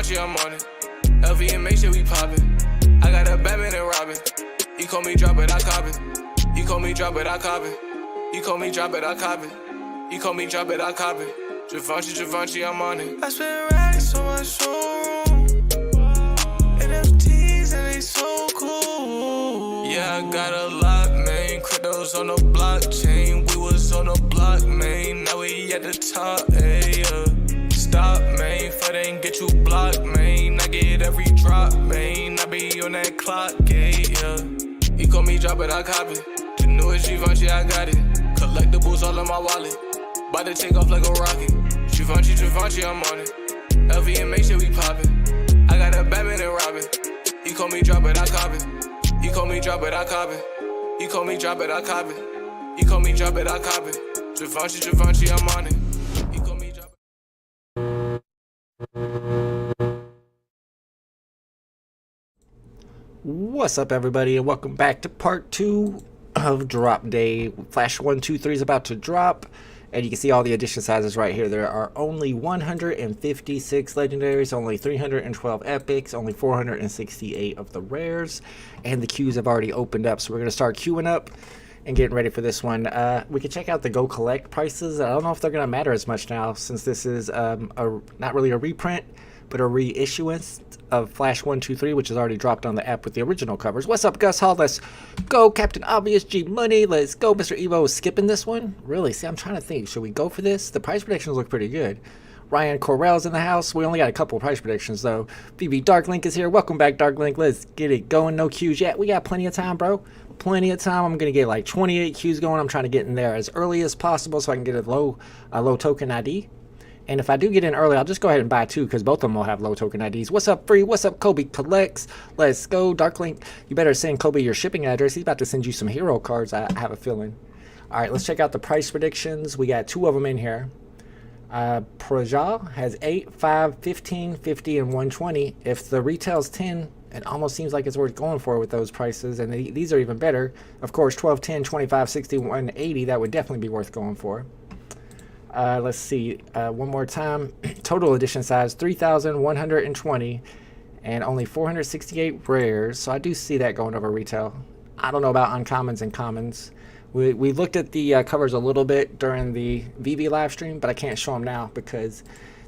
Givenchy, I'm on it. LV and make sure we poppin'. I got a Batman and Robin. You call me drop it, I cop it. You call me drop it, I cop it. You call me drop it, I cop it. You call me drop it, I cop it. Givenchy, I'm on it. I spend racks on my showroom. NFTs and they so cool. Yeah, I got a lot, man. Cryptos on the blockchain. We was on the block, man. Now we at the top, ayy. Stop, man. If I ain't get you blocked, man. I get every drop, man. I be on that clock, yeah. You call me drop it, I cop it. The newest Givenchy, I got it. Collectibles all in my wallet. Bout to take off like a rocket. Givenchy, I'm on it. LV and make sure we poppin'. I got a Batman and Robin. You call me drop it, I cop it. You call me drop it, I cop it. You call me drop it, I cop it. You call me drop it, I cop it. Givenchy, I'm on it. You call me drop it. What's up, everybody, and welcome back to part 2 of Drop Day. Flash 123 is about to drop, and you can see all the edition sizes right here. There are only 156 legendaries, only 312 epics, only 468 of the rares, and the queues have already opened up. So we're going to start queuing up and getting ready for this one. We can check out the go collect prices. I don't know if they're going to matter as much now, since this is not really a reprint, but a reissuance of Flash 123, which is already dropped on the app with the original covers. What's up, Gus Hall? Let's go, Captain Obvious, G Money. Let's go. Mr. Evo is skipping this one. Really? See, I'm trying to think. Should we go for this? The price predictions look pretty good. Ryan Correll's in the house. We only got a couple of price predictions, though. BB Darklink is here. Welcome back, Darklink. Let's get it going. No queues yet. We got plenty of time, bro. Plenty of time. I'm going to get like 28 queues going. I'm trying to get in there as early as possible so I can get a low token ID. And if I do get in early, I'll just go ahead and buy 2 because both of them will have low token IDs. What's up, Free? What's up, Kobe Collects? Let's go. Darklink, you better send Kobe your shipping address. He's about to send you some hero cards, I have a feeling. All right, let's check out the price predictions. We got 2 of them in here. Projal has 8, 5, 15, 50, and 120. If the retail's 10, it almost seems like it's worth going for with those prices. And these are even better. Of course, 12, 10, 25, 60, 180, that would definitely be worth going for. Let's see, one more time. Total edition size 3,120 and only 468 rares. So I do see that going over retail. I don't know about uncommons and commons. We looked at the covers a little bit during the VV live stream, but I can't show them now because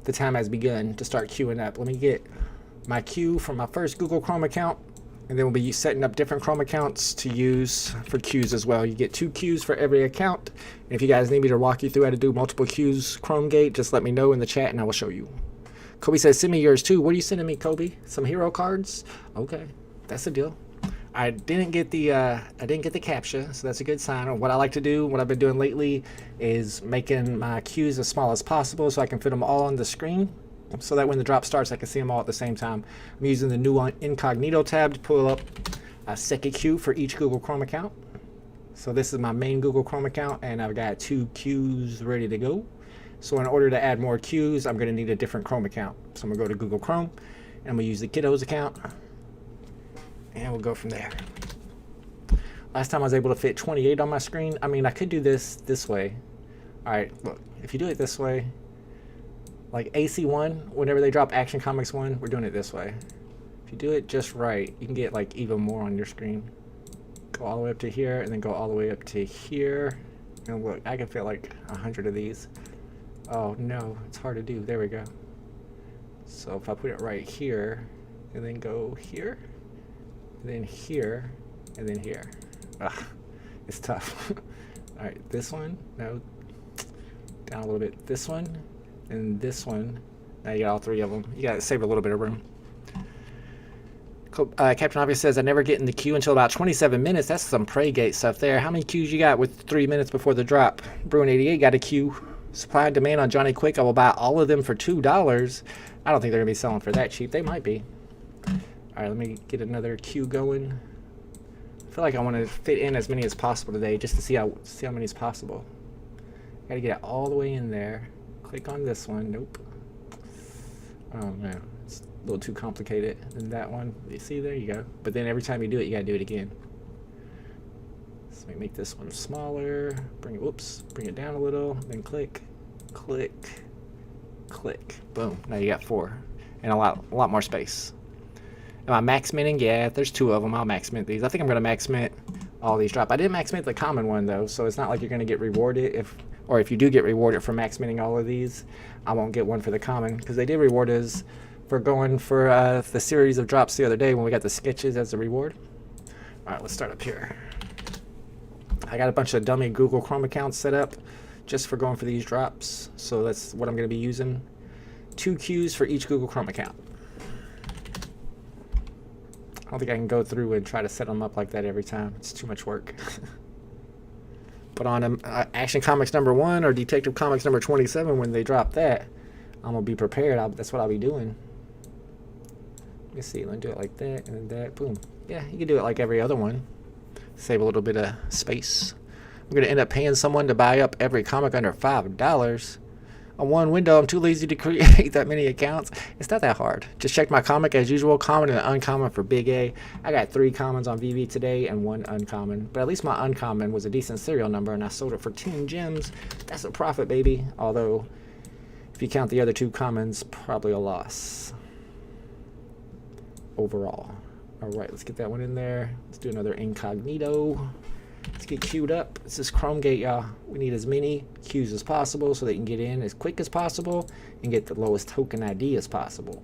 the time has begun to start queuing up. Let me get my queue from my first Google Chrome account, and then we'll be setting up different Chrome accounts to use for queues as well. You get 2 queues for every account. And if you guys need me to walk you through how to do multiple queues Chromegate, just let me know in the chat and I will show you. Kobe says, send me yours too. What are you sending me, Kobe? Some hero cards? Okay, that's a deal. I didn't get the captcha, so that's a good sign. What I like to do, what I've been doing lately, is making my queues as small as possible so I can fit them all on the screen, so that when the drop starts I can see them all at the same time. I'm using the new incognito tab to pull up a second queue for each Google Chrome account. So this is my main Google Chrome account, and I've got 2 queues ready to go. So in order to add more queues, I'm going to need a different Chrome account. So I'm going to go to Google Chrome, and I'm going to use the Kiddos account, and we'll go from there. Last time I was able to fit 28 on my screen. I mean, I could do this way. All right, look, if you do it this way, like AC1, whenever they drop Action Comics 1, we're doing it this way. If you do it just right, you can get like even more on your screen. Go all the way up to here, and then go all the way up to here. And look, I can fit like 100 of these. Oh no, it's hard to do. There we go. So if I put it right here, and then go here, and then here, and then here. Ugh, it's tough. All right, this one, no, down a little bit. This one, and this one. Now you got all 3 of them. You gotta save a little bit of room. Captain Obvious says, I never get in the queue until about 27 minutes. That's some Prey Gate stuff there. How many queues you got with 3 minutes before the drop? Bruin88 got a queue. Supply and demand on Johnny Quick. I will buy all of them for $2. I don't think they're going to be selling for that cheap. They might be. All right, let me get another queue going. I feel like I want to fit in as many as possible today just to see how many is possible. Got to get it all the way in there. Click on this one. Nope. Oh, man. It's a little too complicated than that one. You see, there you go. But then every time you do it, you gotta do it again. So let me make this one smaller. Bring it down a little. Then click, click, click. Boom. Now you got 4. and a lot more space. Am I max minting? Yeah, there's 2 of them. I'll max mint these. I think I'm gonna max mint all these drop. I didn't max mint the common one though, so it's not like you're gonna get rewarded if you do get rewarded for max minting all of these. I won't get one for the common because they did reward us for going for the series of drops the other day when we got the sketches as a reward. All right, let's start up here. I got a bunch of dummy Google Chrome accounts set up just for going for these drops, so that's what I'm going to be using. 2 queues for each Google Chrome account. I don't think I can go through and try to set them up like that every time. It's too much work. But on Action Comics #1 or Detective Comics #27, when they drop that, I'm going to be prepared. That's what I'll be doing. Let me see. Let me do it like that and then that. Boom. Yeah, you can do it like every other one. Save a little bit of space. I'm going to end up paying someone to buy up every comic under $5. On one window, I'm too lazy to create that many accounts. It's not that hard. Just check my comic as usual. Common and uncommon for Big A. I got 3 commons on VV today and 1 uncommon. But at least my uncommon was a decent serial number and I sold it for 10 gems. That's a profit, baby. Although, if you count the other 2 commons, probably a loss overall. All right, let's get that one in there. Let's do another incognito. Let's get queued up. This is ChromeGate, y'all. We need as many queues as possible so they can get in as quick as possible and get the lowest token ID as possible.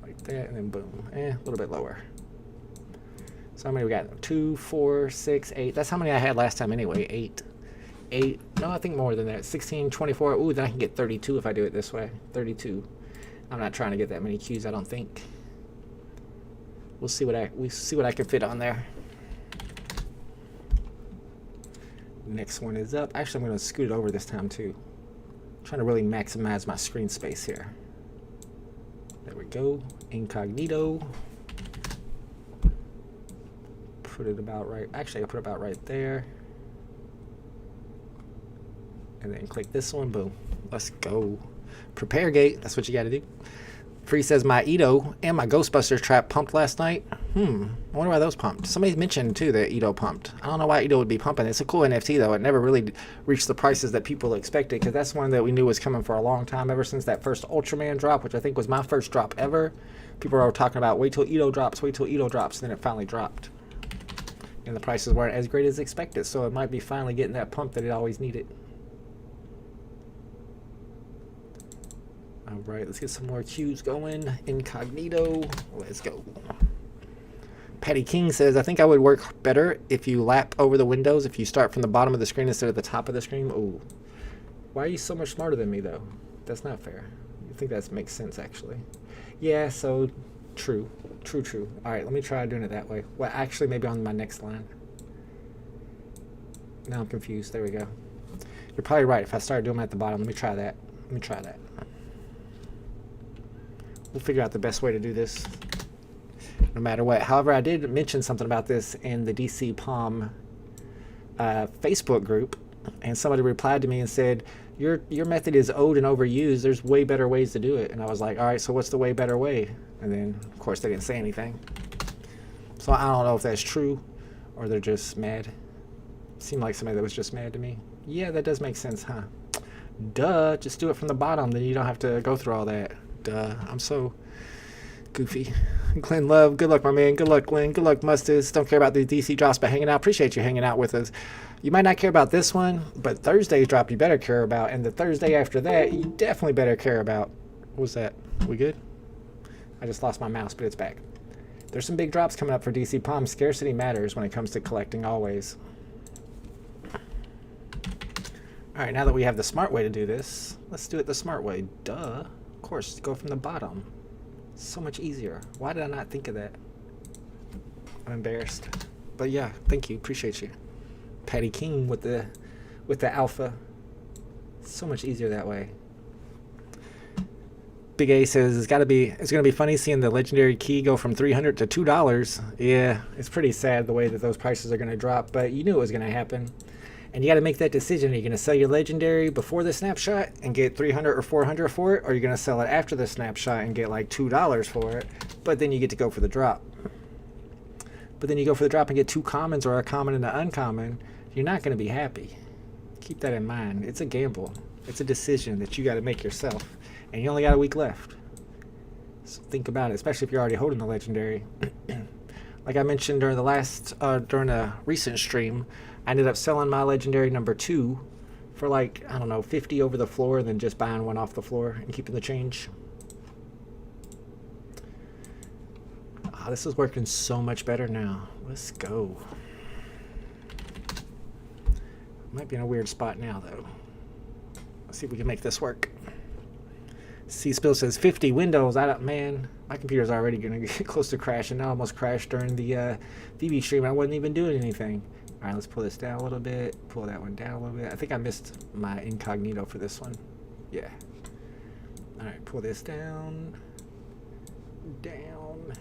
Like that, and then boom. A little bit lower. So how many we got? 2, 4, 6, 8. That's how many I had last time anyway. 8. No, I think more than that. 16, 24. Ooh, then I can get 32 if I do it this way. 32. I'm not trying to get that many queues, I don't think. We'll see what I can fit on there. Next one is up. Actually, I'm going to scoot it over this time too. I'm trying to really maximize my screen space here. There we go. Incognito. Put it about right. Actually, I put it about right there. And then click this one. Boom. Let's go. Prepare gate. That's what you got to do. Free says my Ito and my Ghostbusters trap pumped last night. I wonder why those pumped. Somebody mentioned too that Ito pumped. I don't know why Ito would be pumping. It's a cool NFT though. It never really reached the prices that people expected because that's one that we knew was coming for a long time. Ever since that first Ultraman drop, which I think was my first drop ever. People are talking about wait till Ito drops, wait till Ito drops. And then it finally dropped. And the prices weren't as great as expected. So it might be finally getting that pump that it always needed. All right, let's get some more queues going. Incognito, let's go. Patty King says, I think I would work better if you lap over the windows, if you start from the bottom of the screen instead of the top of the screen. Ooh, why are you so much smarter than me, though? That's not fair. I think that makes sense, actually. Yeah, so true. All right, let me try doing it that way. Well, actually, maybe on my next line. Now I'm confused. There we go. You're probably right. If I start doing them at the bottom, let me try that. We'll figure out the best way to do this no matter what. However, I did mention something about this in the DC Palm Facebook group, and somebody replied to me and said, your method is old and overused. There's way better ways to do it. And I was like, all right, so what's the way better way? And then, of course, they didn't say anything. So I don't know if that's true or they're just mad. Seemed like somebody that was just mad to me. Yeah, that does make sense, huh? Duh, just do it from the bottom. Then you don't have to go through all that. Duh, I'm so goofy. Glenn Love, good luck, my man. Good luck, Glenn. Good luck, Mustas. Don't care about the DC drops, but hanging out. Appreciate you hanging out with us. You might not care about this one, but Thursday's drop you better care about. And the Thursday after that, you definitely better care about. What was that? We good? I just lost my mouse, but it's back. There's some big drops coming up for DC Palm. Scarcity matters when it comes to collecting always. All right, now that we have the smart way to do this, let's do it the smart way. Duh. Of course, go from the bottom. So much easier. Why did I not think of that? I'm embarrassed. But yeah, thank you. Appreciate you. Patty King with the alpha. So much easier that way. Big A says it's gonna be funny seeing the legendary key go from $300 to $2. Yeah, it's pretty sad the way that those prices are gonna drop, but you knew it was gonna happen. And you got to make that decision. Are you going to sell your legendary before the snapshot and get $300 or $400 for it? Or are you going to sell it after the snapshot and get like $2 for it? But then you get to go for the drop. But then you go for the drop and get 2 commons or a common and an uncommon. You're not going to be happy. Keep that in mind. It's a gamble. It's a decision that you got to make yourself. And you only got a week left. So think about it, especially if you're already holding the legendary. Like I mentioned during a recent stream, I ended up selling my legendary number 2 for like, I don't know, 50 over the floor, and then just buying one off the floor and keeping the change. Oh, this is working so much better now. Let's go. Might be in a weird spot now, though. Let's see if we can make this work. C-Spill says 50 Windows. Man, my computer's already going to get close to crashing. I almost crashed during the VB stream. I wasn't even doing anything. All right, let's pull this down a little bit. Pull that one down a little bit. I think I missed my incognito for this one. Yeah. All right, pull this down. Down.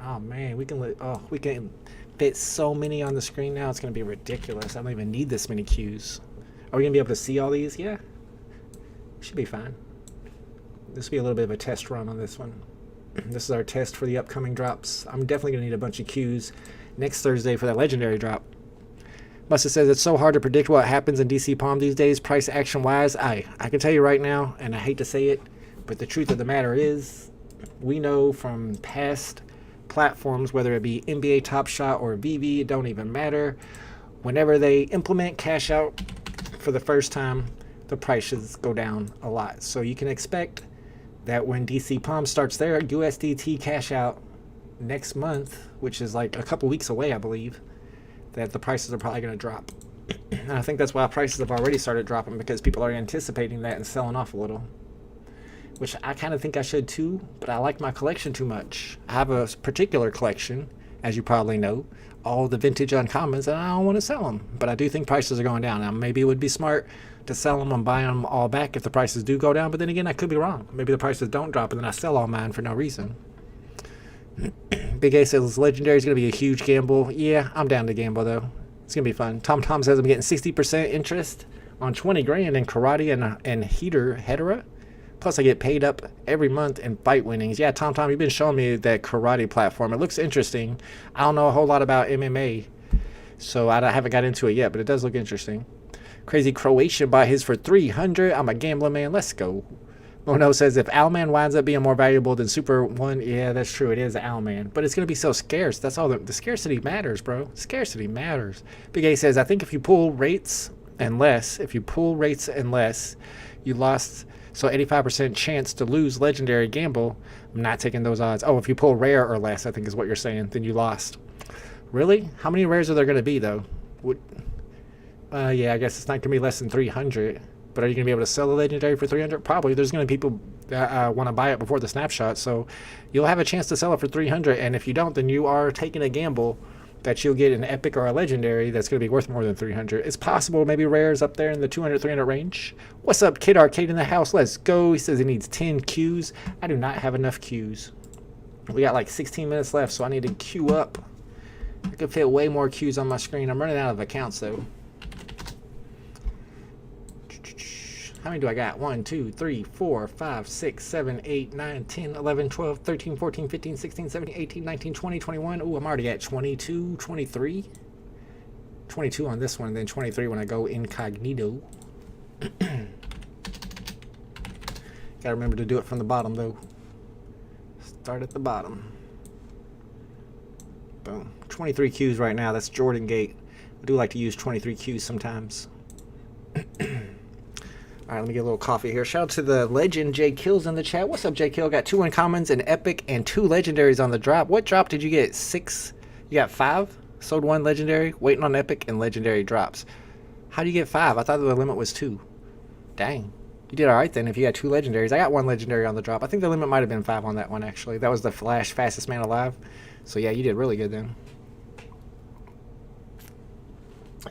Oh man, we can fit so many on the screen now. It's gonna be ridiculous. I don't even need this many cues. Are we gonna be able to see all these? Yeah. Should be fine. This will be a little bit of a test run on this one. This is our test for the upcoming drops. I'm definitely gonna need a bunch of cues next Thursday for that legendary drop. Musta says it's so hard to predict what happens in DC Palm these days, price action wise. I can tell you right now, and I hate to say it, but the truth of the matter is, we know from past platforms, whether it be NBA Top Shot or VV, it don't even matter. Whenever they implement cash out for the first time, the prices go down a lot. So you can expect that when DC Palm starts their USDT cash out next month, which is like a couple weeks away, I believe, that the prices are probably going to drop. And I think that's why prices have already started dropping, because people are anticipating that and selling off a little. Which I kind of think I should too, but I like my collection too much. I have a particular collection, as you probably know, all the vintage uncommons, and I don't want to sell them. But I do think prices are going down. Now, maybe it would be smart to sell them and buy them all back if the prices do go down, but then again, I could be wrong. Maybe the prices don't drop, and then I sell all mine for no reason. Big A says Legendary is going to be a huge gamble. Yeah, I'm down to gamble, though. It's going to be fun. Tom says I'm getting 60% interest on 20 grand in Karate and Hedera. Plus, I get paid up every month in fight winnings. Yeah, Tom, you've been showing me that karate platform. It looks interesting. I don't know a whole lot about MMA, so I haven't got into it yet, but it does look interesting. Crazy Croatian bought his for 300. I'm a gambling man. Let's go. Mono says if Owlman winds up being more valuable than Super 1, yeah, that's true. It is Owlman. But it's going to be so scarce. That's all. The scarcity matters, bro. Scarcity matters. Big A says, I think if you pull rates and less, you lost... So 85% chance to lose legendary gamble. I'm not taking those odds. Oh, if you pull rare or less, I think is what you're saying, then you lost. Really? How many rares are there going to be, though? Yeah, I guess it's not going to be less than 300. But are you going to be able to sell a legendary for 300? Probably. There's going to be people that want to buy it before the snapshot. So you'll have a chance to sell it for 300. And if you don't, then you are taking a gamble that you'll get an epic or a legendary that's going to be worth more than 300. It's possible maybe rares up there in the 200, 300 range. What's up, Kid Arcade in the house? Let's go. He says he needs 10 queues. I do not have enough queues. We got like 16 minutes left, so I need to queue up. I could fit way more queues on my screen. I'm running out of accounts, though. How many do I got? 1, 2, 3, 4, 5, 6, 7, 8, 9, 10, 11, 12, 13, 14, 15, 16, 17, 18, 19, 20, 21. Ooh, I'm already at 22, 23. 22 on this one, then 23 when I go incognito. Gotta remember to do it from the bottom, though. Start at the bottom. Boom. 23 queues right now. That's Jordan Gate. I do like to use 23 queues sometimes. All right, let me get a little coffee here. Shout out to the legend J Kills in the chat. What's up, J Kill? Got 2 uncommons, an epic, and 2 legendaries on the drop. What drop did you get? 6? You got 5? Sold 1 legendary, waiting on epic and legendary drops. How do you get 5? I thought the limit was 2. Dang. You did all right then if you had 2 legendaries. I got 1 legendary on the drop. I think the limit might have been 5 on that one, actually. That was the Flash fastest man alive. So yeah, you did really good then.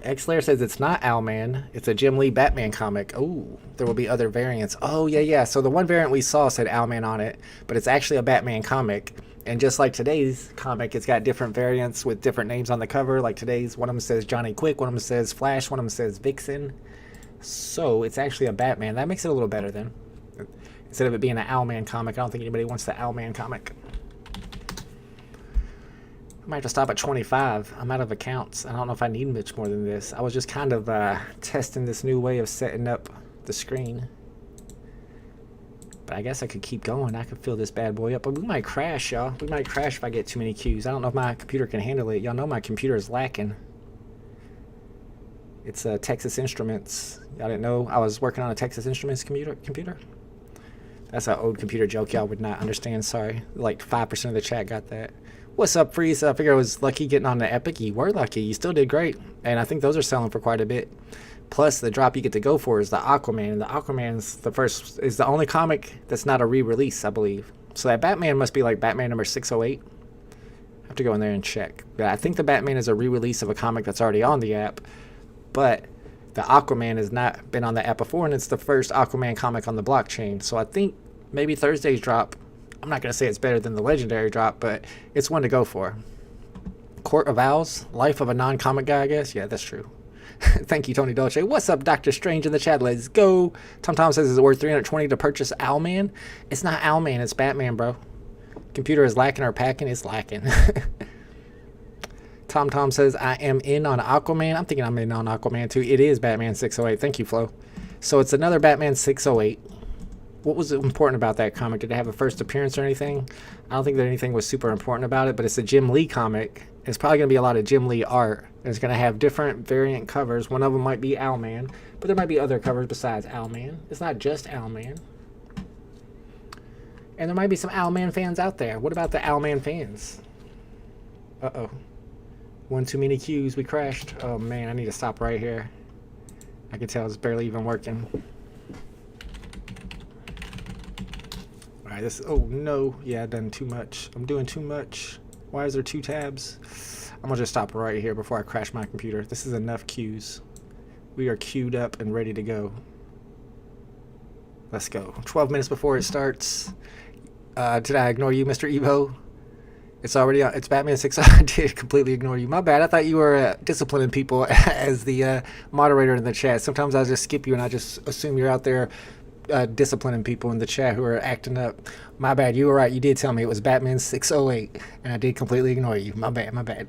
X-Layer says it's not Owlman. It's a Jim Lee Batman comic. Oh, there will be other variants. Oh, yeah. So the one variant we saw said Owlman on it, but it's actually a Batman comic. And just like today's comic, it's got different variants with different names on the cover. Like today's, one of them says Johnny Quick, one of them says Flash, one of them says Vixen. So it's actually a Batman. That makes it a little better then. Instead of it being an Owlman comic, I don't think anybody wants the Owlman comic. I might have to stop at 25. I'm out of accounts. I don't know if I need much more than this. I was just kind of testing this new way of setting up the screen. But I guess I could keep going. I could fill this bad boy up. But we might crash, y'all. We might crash if I get too many queues. I don't know if my computer can handle it. Y'all know my computer is lacking. It's Texas Instruments. Y'all didn't know I was working on a Texas Instruments computer? That's an old computer joke y'all would not understand. Sorry. Like 5% of the chat got that. What's up, Freeze? I figured I was lucky getting on the Epic. You were lucky. You still did great. And I think those are selling for quite a bit. Plus, the drop you get to go for is the Aquaman. And the Aquaman's is the only comic that's not a re-release, I believe. So that Batman must be like Batman number 608. I have to go in there and check. But I think the Batman is a re-release of a comic that's already on the app. But the Aquaman has not been on the app before, and it's the first Aquaman comic on the blockchain. So I think maybe Thursday's drop, I'm not going to say it's better than the Legendary drop, but it's one to go for. Court of Owls, Life of a Non-Comic Guy, I guess. Yeah, that's true. Thank you, Tony Dolce. What's up, Dr. Strange in the chat? Let's go. Tom says it's worth $320 to purchase Owlman. It's not Owlman, it's Batman, bro. Computer is lacking or packing. It's lacking. Tom says, I am in on Aquaman. I'm thinking I'm in on Aquaman too. It is Batman 608. Thank you, Flo. So it's another Batman 608. What was important about that comic? Did it have a first appearance or anything? I don't think that anything was super important about it, but it's a Jim Lee comic. It's probably going to be a lot of Jim Lee art. It's going to have different variant covers. One of them might be Owlman, but there might be other covers besides Owlman. It's not just Owlman. And there might be some Owlman fans out there. What about the Owlman fans? Uh-oh. One too many queues. We crashed. Oh, man. I need to stop right here. I can tell it's barely even working. All right. Oh, no. Yeah, I've done too much. I'm doing too much. Why is there 2 tabs? I'm going to just stop right here before I crash my computer. This is enough queues. We are queued up and ready to go. Let's go. 12 minutes before it starts. Did I ignore you, Mr. Evo? It's already on. It's Batman 6. I did completely ignore you. My bad. I thought you were disciplining people as the moderator in the chat. Sometimes I just skip you and I just assume you're out there disciplining people in the chat who are acting up. My bad. You were right. You did tell me it was Batman 608, and I did completely ignore you. My bad. My bad.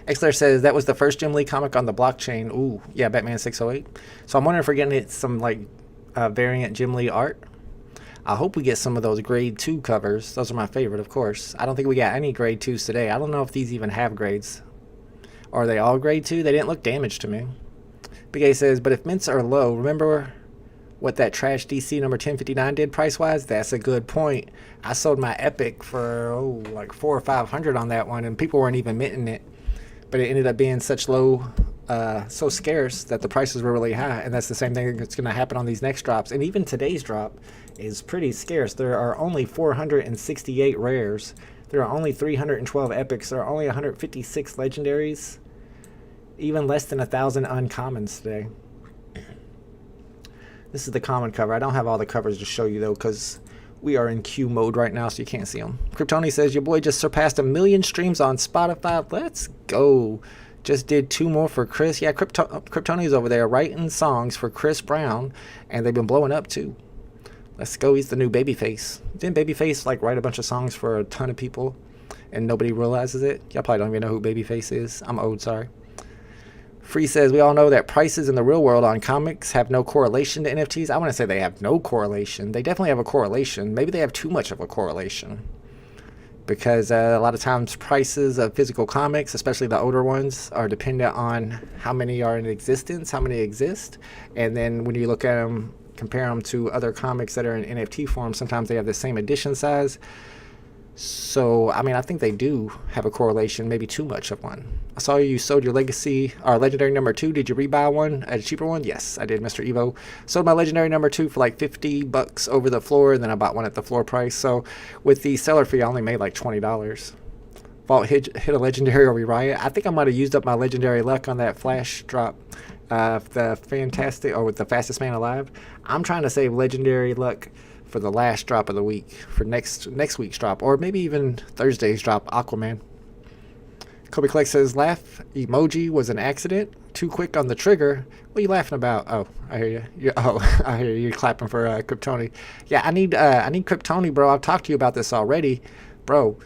Xler says that was the first Jim Lee comic on the blockchain. Ooh, yeah, Batman 608. So I'm wondering if we're getting some like variant Jim Lee art. I hope we get some of those grade 2 covers. Those are my favorite, of course. I don't think we got any grade 2s today. I don't know if these even have grades. Are they all grade 2? They didn't look damaged to me. Big A says, but if mints are low, remember what that trash DC number 1059 did price-wise? That's a good point. I sold my Epic for like $400 or $500 on that one, and people weren't even minting it. But it ended up being such low, so scarce that the prices were really high. And that's the same thing that's going to happen on these next drops. And even today's drop is pretty scarce. There are only 468 rares. There are only 312 epics. There are only 156 legendaries. Even less than 1,000 uncommons today. This is the common cover. I don't have all the covers to show you though, because we are in queue mode right now, so you can't see them. Kryptoni says your boy just surpassed 1 million streams on Spotify. Let's go. Just did 2 more for Chris. Yeah, Kryptoni's over there writing songs for Chris Brown, and they've been blowing up too. Let's go. He's the new Babyface. Didn't Babyface like write a bunch of songs for a ton of people and nobody realizes it? Y'all probably don't even know who Babyface is. I'm old, sorry. Free says, we all know that prices in the real world on comics have no correlation to NFTs. I want to say they have no correlation. They definitely have a correlation. Maybe they have too much of a correlation. Because a lot of times prices of physical comics, especially the older ones, are dependent on how many are in existence, how many exist. And then when you look at them, compare them to other comics that are in NFT form, sometimes they have the same edition size. So, I mean, I think they do have a correlation, maybe too much of one. I saw you sold your legacy, or legendary number 2. Did you rebuy one at a cheaper one? Yes, I did, Mr. Evo. Sold my legendary number 2 for like $50 over the floor, and then I bought one at the floor price. So, with the seller fee, I only made like $20. Vault hit a legendary or rewrite it. I think I might have used up my legendary luck on that flash drop. The fantastic, or with the fastest man alive. I'm trying to save legendary luck for the last drop of the week, for next week's drop, or maybe even Thursday's drop, Aquaman. Kobe Clark says, laugh emoji was an accident. Too quick on the trigger. What are you laughing about? Oh, I hear you. I hear you clapping for Kryptoni. Yeah, I need Kryptoni, bro. I've talked to you about this already. Bro,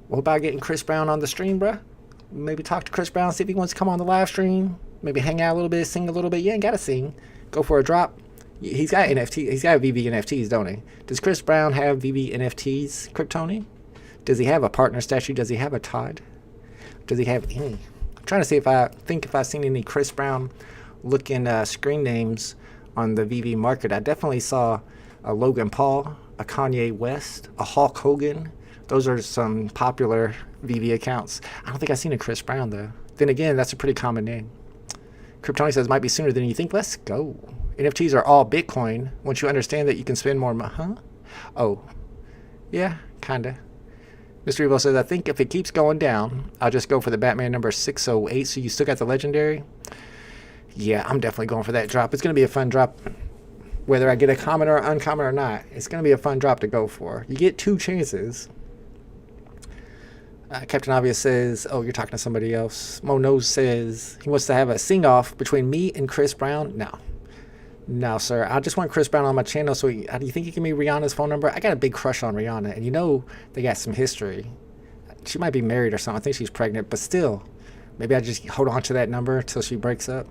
what about getting Chris Brown on the stream, bro? Maybe talk to Chris Brown, see if he wants to come on the live stream. Maybe hang out a little bit, sing a little bit. You ain't got to sing. Go for a drop. He's got NFT. He's got VV NFTs, don't he? Does Chris Brown have VV NFTs, Kryptoni? Does he have a partner statue? Does he have a Todd? Does he have any? I'm trying to see if I've seen any Chris Brown looking screen names on the VV market. I definitely saw a Logan Paul, a Kanye West, a Hulk Hogan. Those are some popular VV accounts. I don't think I've seen a Chris Brown though. Then again, that's a pretty common name. Kryptoni says might be sooner than you think. Let's go. NFTs are all Bitcoin. Once you understand that you can spend more money. Oh, yeah, kinda. Mr. Evo says, I think if it keeps going down, I'll just go for the Batman number 608. So you still got the legendary? Yeah, I'm definitely going for that drop. It's going to be a fun drop. Whether I get a common or uncommon or not, it's going to be a fun drop to go for. You get 2 chances. Captain Obvious says, oh, you're talking to somebody else. Mo Nose says he wants to have a sing-off between me and Chris Brown. No, sir. I just want Chris Brown on my channel. So do you think he can be Rihanna's phone number? I got a big crush on Rihanna. And you know they got some history. She might be married or something. I think she's pregnant. But still, maybe I just hold on to that number until she breaks up.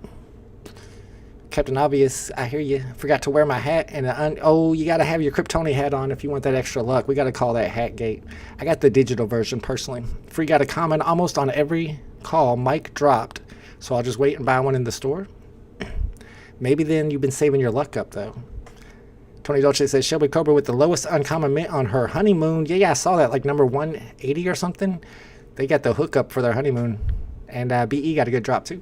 Captain Obvious, I hear you. Forgot to wear my hat. And oh, you got to have your Kryptoni hat on if you want that extra luck. We got to call that hat gate. I got the digital version personally. Free got a comment almost on every call Mike dropped. So I'll just wait and buy one in the store. Maybe then you've been saving your luck up, though. Tony Dolce says, Shelby Cobra with the lowest uncommon mint on her honeymoon. Yeah, I saw that, like number 180 or something. They got the hookup for their honeymoon. And BE got a good drop, too.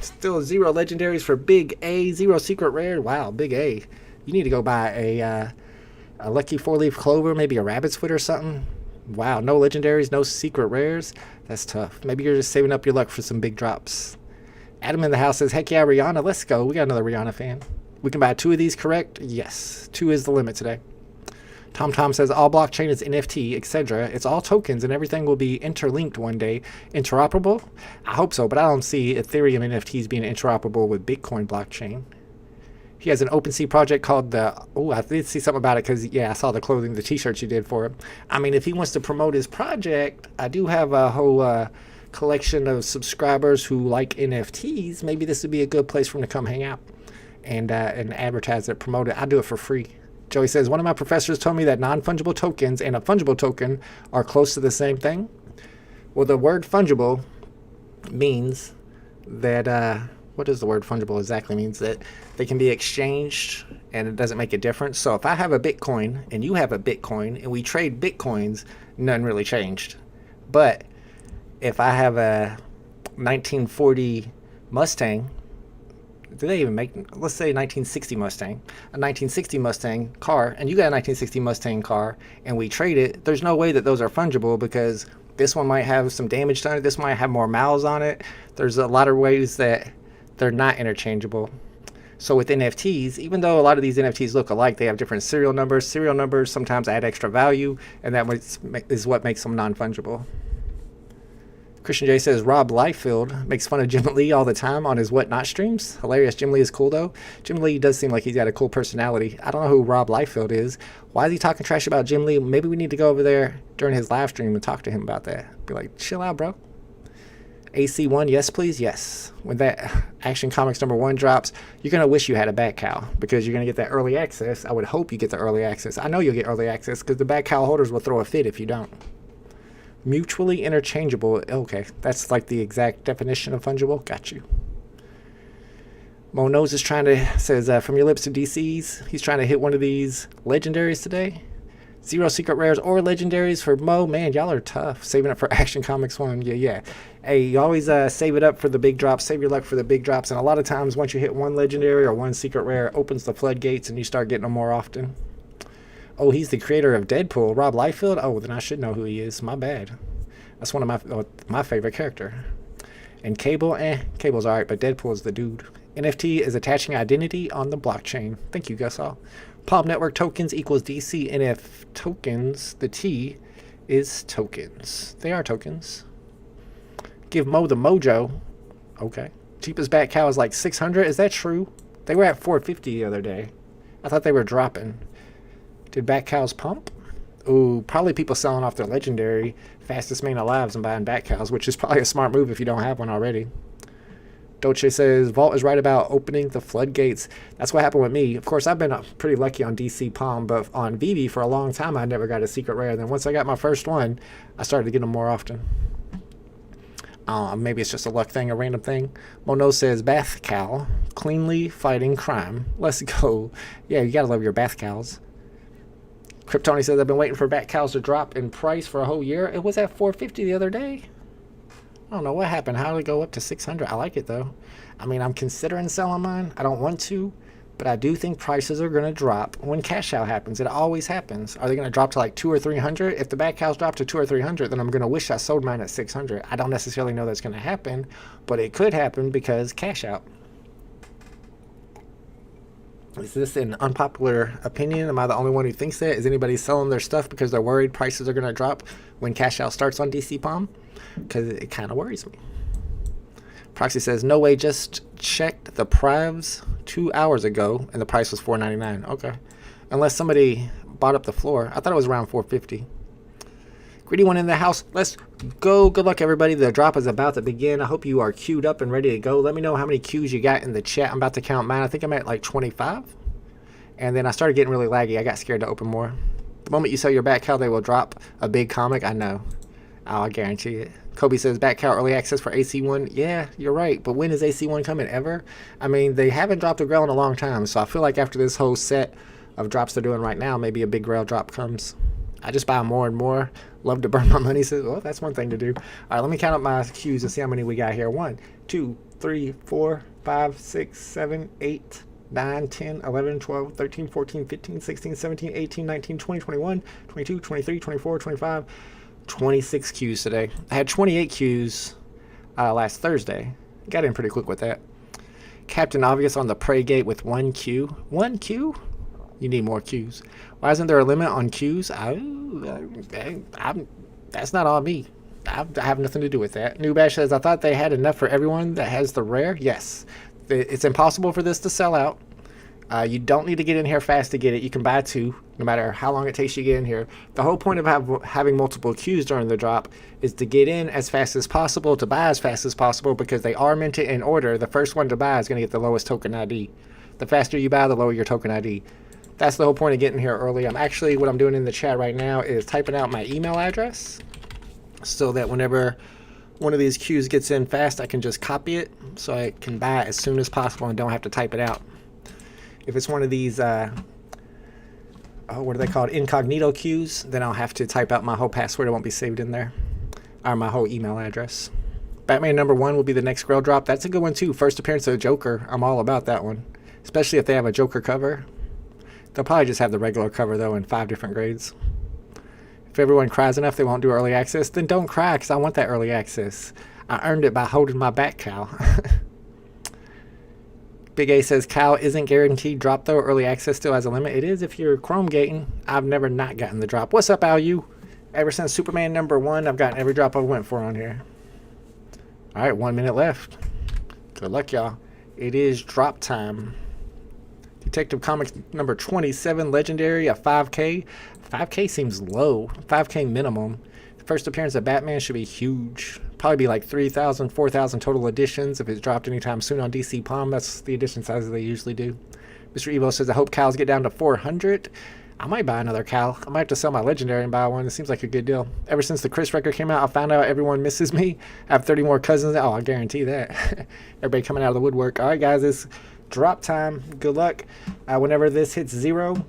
Still 0 legendaries for Big A, 0 secret rare. Wow, Big A. You need to go buy a lucky 4-leaf clover, maybe a rabbit's foot or something. Wow, no legendaries, no secret rares. That's tough. Maybe you're just saving up your luck for some big drops. Adam in the house says, heck yeah, Rihanna, let's go. We got another Rihanna fan. We can buy 2 of these, correct? Yes. 2 is the limit today. Tom says, all blockchain is NFT, etc. It's all tokens and everything will be interlinked one day. Interoperable? I hope so, but I don't see Ethereum NFTs being interoperable with Bitcoin blockchain. He has an OpenSea project called I did see something about it because, yeah, I saw the clothing, the t-shirts you did for him. I mean, if he wants to promote his project, I do have a whole collection of subscribers who like NFTs. Maybe this would be a good place for him to come hang out and advertise it, promote it. I'll do it for free. Joey says, one of my professors told me that non-fungible tokens and a fungible token are close to the same thing. Well, the word fungible means that, what does the word fungible exactly means? That they can be exchanged and it doesn't make a difference. So if I have a Bitcoin and you have a Bitcoin and we trade Bitcoins, none really changed. But if I have a 1940 Mustang, do they even make, let's say 1960 Mustang, a 1960 Mustang car, and you got a 1960 Mustang car, and we trade it, there's no way that those are fungible because this one might have some damage done it, this might have more miles on it. There's a lot of ways that they're not interchangeable. So with NFTs, even though a lot of these NFTs look alike, they have different serial numbers. Serial numbers sometimes add extra value, and that is what makes them non-fungible. Christian J says, Rob Liefeld makes fun of Jim Lee all the time on his Whatnot streams. Hilarious. Jim Lee is cool, though. Jim Lee does seem like he's got a cool personality. I don't know who Rob Liefeld is. Why is he talking trash about Jim Lee? Maybe we need to go over there during his live stream and talk to him about that. Be like, chill out, bro. AC1, yes, please, yes. When that Action Comics #1 drops, you're going to wish you had a Bat Cow because you're going to get that early access. I would hope you get the early access. I know you'll get early access because the Bat Cow holders will throw a fit if you don't. Mutually interchangeable. Okay, that's like the exact definition of fungible. Got you. Mo Nose is trying to, says, from your lips to DCs, he's trying to hit one of these legendaries today. 0 secret rares or legendaries for Mo. Man, y'all are tough. Saving it for Action Comics 1. Yeah. Hey, you always save it up for the big drops. Save your luck for the big drops. And a lot of times, once you hit one legendary or one secret rare, it opens the floodgates and you start getting them more often. Oh, he's the creator of Deadpool, Rob Liefeld. Oh, then I should know who he is. My bad. That's one of my favorite character. And Cable, Cable's alright, but Deadpool's the dude. NFT is attaching identity on the blockchain. Thank you, Gusall. Palm Network tokens equals DC NF tokens. The T is tokens. They are tokens. Give Mo the mojo. Okay. Cheapest Bat Cow is like 600. Is that true? They were at 450 the other day. I thought they were dropping. Did Bat Cows pump? Ooh, probably people selling off their legendary fastest man alive and buying Bat Cows, which is probably a smart move if you don't have one already. Dolce says, Vault is right about opening the floodgates. That's what happened with me. Of course, I've been pretty lucky on DC Palm, but on Vivi for a long time, I never got a secret rare. Then once I got my first one, I started to get them more often. Maybe it's just a luck thing, a random thing. Mono says, Bath Cow, cleanly fighting crime. Let's go. Yeah, you gotta love your Bath Cows. Kryptoni says, I've been waiting for Bat Cows to drop in price for a whole year. It was at $450 the other day. I don't know what happened. How did it go up to $600? I like it though. I mean, I'm considering selling mine. I don't want to, but I do think prices are going to drop when cash out happens. It always happens. Are they going to drop to like 200 or 300? If the Bat Cows drop to 200 or 300, then I'm going to wish I sold mine at 600. I don't necessarily know that's going to happen, but it could happen because cash out. Is this an unpopular opinion? Am I the only one who thinks that? Is anybody selling their stuff because they're worried prices are going to drop when cash out starts on DC Palm? Because it kind of worries me. Proxy says, no way, just checked the privs 2 hours ago and the price was $4.99. Okay. Unless somebody bought up the floor. I thought it was around $4.50. Greedy one in the house. Let's go. Good luck, everybody. The drop is about to begin. I hope you are queued up and ready to go. Let me know how many queues you got in the chat. I'm about to count mine. I think I'm at like 25. And then I started getting really laggy. I got scared to open more. The moment you sell your Bat Cow, they will drop a big comic. I know. I'll guarantee it. Kobe says, Bat Cow early access for AC1. Yeah, you're right. But when is AC1 coming ever? I mean, they haven't dropped a Grail in a long time. So I feel like after this whole set of drops they're doing right now, maybe a big Grail drop comes. I just buy more and more. Love to burn my money. Says, well, that's one thing to do. All right, let me count up my queues and see how many we got here. 1, 2, 3, 4, 5, 6, 7, 8, 9, 10, 11, 12, 13, 14, 15, 16, 17, 18, 19, 20, 21, 22, 23, 24, 25, 26 queues today. I had 28 queues last Thursday. Got in pretty quick with that. Captain Obvious on the Prey Gate with 1 queue. 1 queue? You need more queues. Why isn't there a limit on queues? That's not on me. I have nothing to do with that. Noobash says, I thought they had enough for everyone that has the rare. Yes. It's impossible for this to sell out. You don't need to get in here fast to get it. You can buy 2, no matter how long it takes you to get in here. The whole point of having multiple queues during the drop is to get in as fast as possible, to buy as fast as possible, because they are minted in order. The first one to buy is going to get the lowest token ID. The faster you buy, the lower your token ID. That's the whole point of getting here early. What I'm doing in the chat right now is typing out my email address so that whenever one of these queues gets in fast, I can just copy it so I can buy it as soon as possible and don't have to type it out. If it's one of these, what are they called? Incognito queues, then I'll have to type out my whole password. It won't be saved in there. Or my whole email address. Batman #1 will be the next Grail drop. That's a good one too. First appearance of Joker. I'm all about that one. Especially if they have a Joker cover. They'll probably just have the regular cover though in 5 different grades. If everyone cries enough they won't do early access, then don't cry because I want that early access. I earned it by holding my Bat Cow. Big A says Cow isn't guaranteed drop though. Early access still has a limit. It is if you're Chrome gating. I've never not gotten the drop. What's up, Al? You? Ever since Superman #1, I've gotten every drop I went for on here. All right, 1 minute left. Good luck, y'all. It is drop time. Detective Comics #27, Legendary, a 5K. 5K seems low. 5K minimum. The first appearance of Batman should be huge. Probably be like 3,000, 4,000 total editions if it's dropped anytime soon on DC Palm. That's the edition sizes they usually do. Mr. Evo says, I hope cows get down to 400. I might buy another cow. I might have to sell my Legendary and buy one. It seems like a good deal. Ever since the Chris record came out, I found out everyone misses me. I have 30 more cousins. Oh, I guarantee that. Everybody coming out of the woodwork. All right, guys, it's drop time. Good luck. Whenever this hits 0,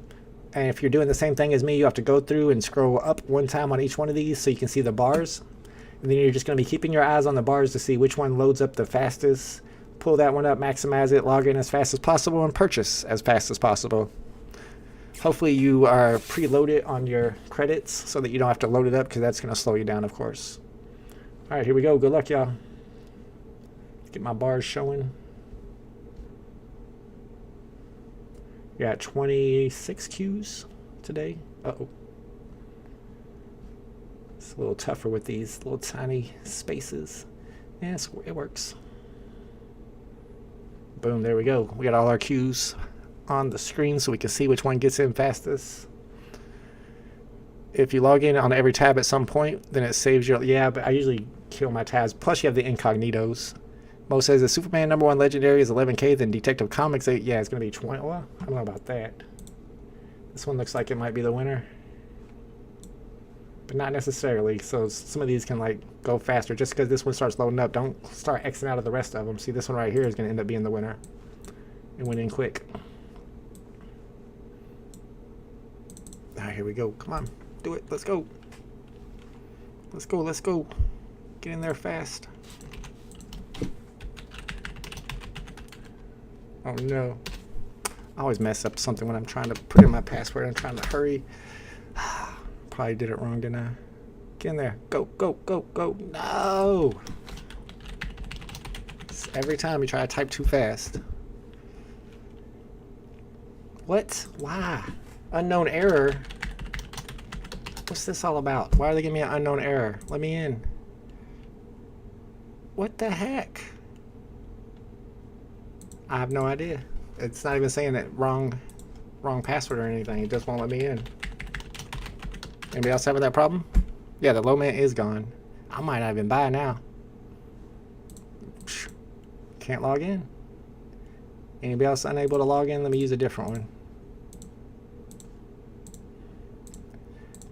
and if you're doing the same thing as me, you have to go through and scroll up 1 time on each one of these so you can see the bars. And then you're just going to be keeping your eyes on the bars to see which one loads up the fastest. Pull that one up, maximize it, log in as fast as possible, and purchase as fast as possible. Hopefully you are preloaded on your credits so that you don't have to load it up because that's going to slow you down, of course. All right, here we go. Good luck, y'all. Get my bars showing. Got 26 queues today. Uh-oh. It's a little tougher with these little tiny spaces. Yeah, it works. Boom, there we go. We got all our queues on the screen so we can see which one gets in fastest. If you log in on every tab at some point, then it saves your... Yeah, but I usually kill my tabs. Plus you have the incognitos. Mo says the Superman #1 legendary is 11K, then Detective Comics 8. Yeah, it's going to be 20. Well, I don't know about that. This one looks like it might be the winner. But not necessarily. So some of these can like go faster. Just because this one starts loading up, don't start Xing out of the rest of them. See, this one right here is going to end up being the winner. It went in quick. Alright, here we go. Come on. Do it. Let's go. Let's go. Let's go. Get in there fast. Oh no. I always mess up something when I'm trying to put in my password. I'm trying to hurry. Probably did it wrong, didn't I? Get in there. Go, go, go, go. No! Every time you try to type too fast. What? Why? Unknown error? What's this all about? Why are they giving me an unknown error? Let me in. What the heck? I have no idea. It's not even saying that wrong password or anything. It just won't let me in. Anybody else having that problem? Yeah, the low man is gone. I might not even buy now. Can't log in. Anybody else unable to log in? Let me use a different one.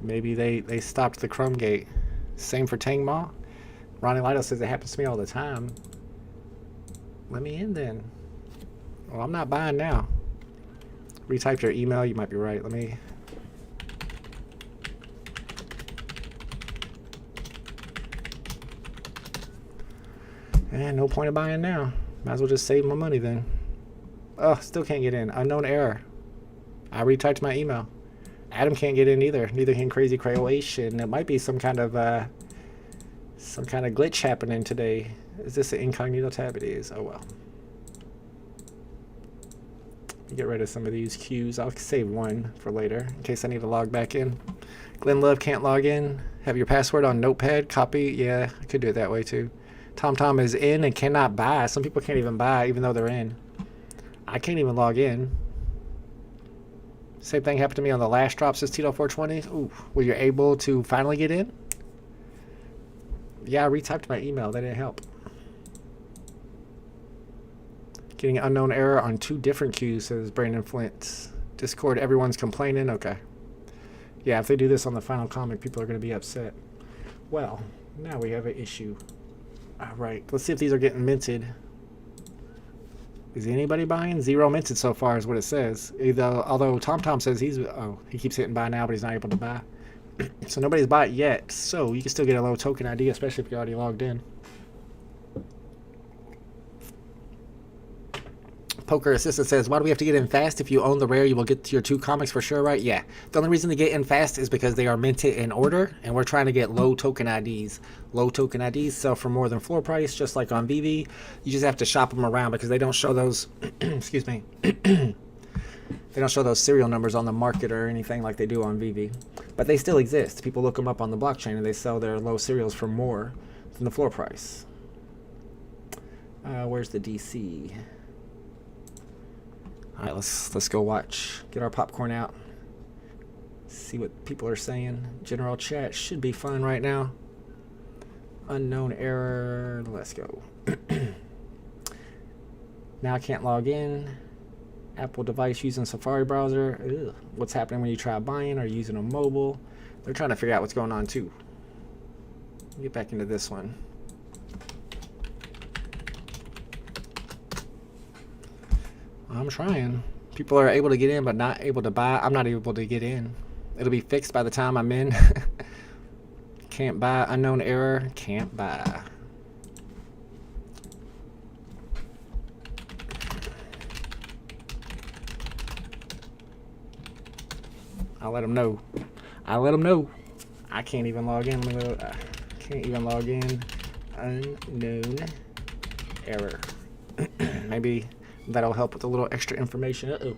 Maybe they stopped the Chrome gate. Same for Tang Ma. Ronnie Lido says it happens to me all the time. Let me in then. Well, I'm not buying now. Retype your email. You might be right. Let me... no point of buying now. Might as well just save my money then. Oh, still can't get in. Unknown error. I retyped my email. Adam can't get in either. Neither can Crazy Croatian. It might be some kind of glitch happening today. Is this an incognito tab? It is. Oh well. Get rid of some of these queues. I'll save one for later in case I need to log back in. Glenn Love can't log in. Have your password on Notepad. Copy. Yeah, I could do it that way too. TomTom is in and cannot buy. Some people can't even buy even though they're in. I can't even log in. Same thing happened to me on the last drop, says Tito420. Ooh, were you able to finally get in? Yeah, I retyped my email. That didn't help. Getting unknown error on 2 different queues, says Brandon Flint. Discord, everyone's complaining. Okay. Yeah, if they do this on the final comic, people are going to be upset. Well, now we have an issue. Alright, let's see if these are getting minted. Is anybody buying? 0 minted so far is what it says. Although TomTom says he keeps hitting buy now, but he's not able to buy. So nobody's bought yet. So you can still get a low token ID, especially if you're already logged in. Poker Assistant says, why do we have to get in fast? If you own the rare, you will get to your 2 comics for sure, right? Yeah. The only reason to get in fast is because they are minted in order, and we're trying to get low token IDs. Low token IDs sell for more than floor price, just like on VV. You just have to shop them around because they don't show those, excuse me, they don't show those serial numbers on the market or anything like they do on VV. But they still exist. People look them up on the blockchain, and they sell their low serials for more than the floor price. Where's the DC? Alright, let's go watch. Get our popcorn out. See what people are saying. General chat should be fun right now. Unknown error. Let's go. Now I can't log in. Apple device using Safari browser. Ugh. What's happening when you try buying or using a mobile? They're trying to figure out what's going on too. Get back into this one. I'm trying. People are able to get in but not able to buy. I'm not able to get in. It'll be fixed by the time I'm in. Can't buy. Unknown error. Can't buy. I'll let them know. I'll let them know. I can't even log in. I can't even log in. Unknown error. Maybe that'll help with a little extra information. Uh-oh.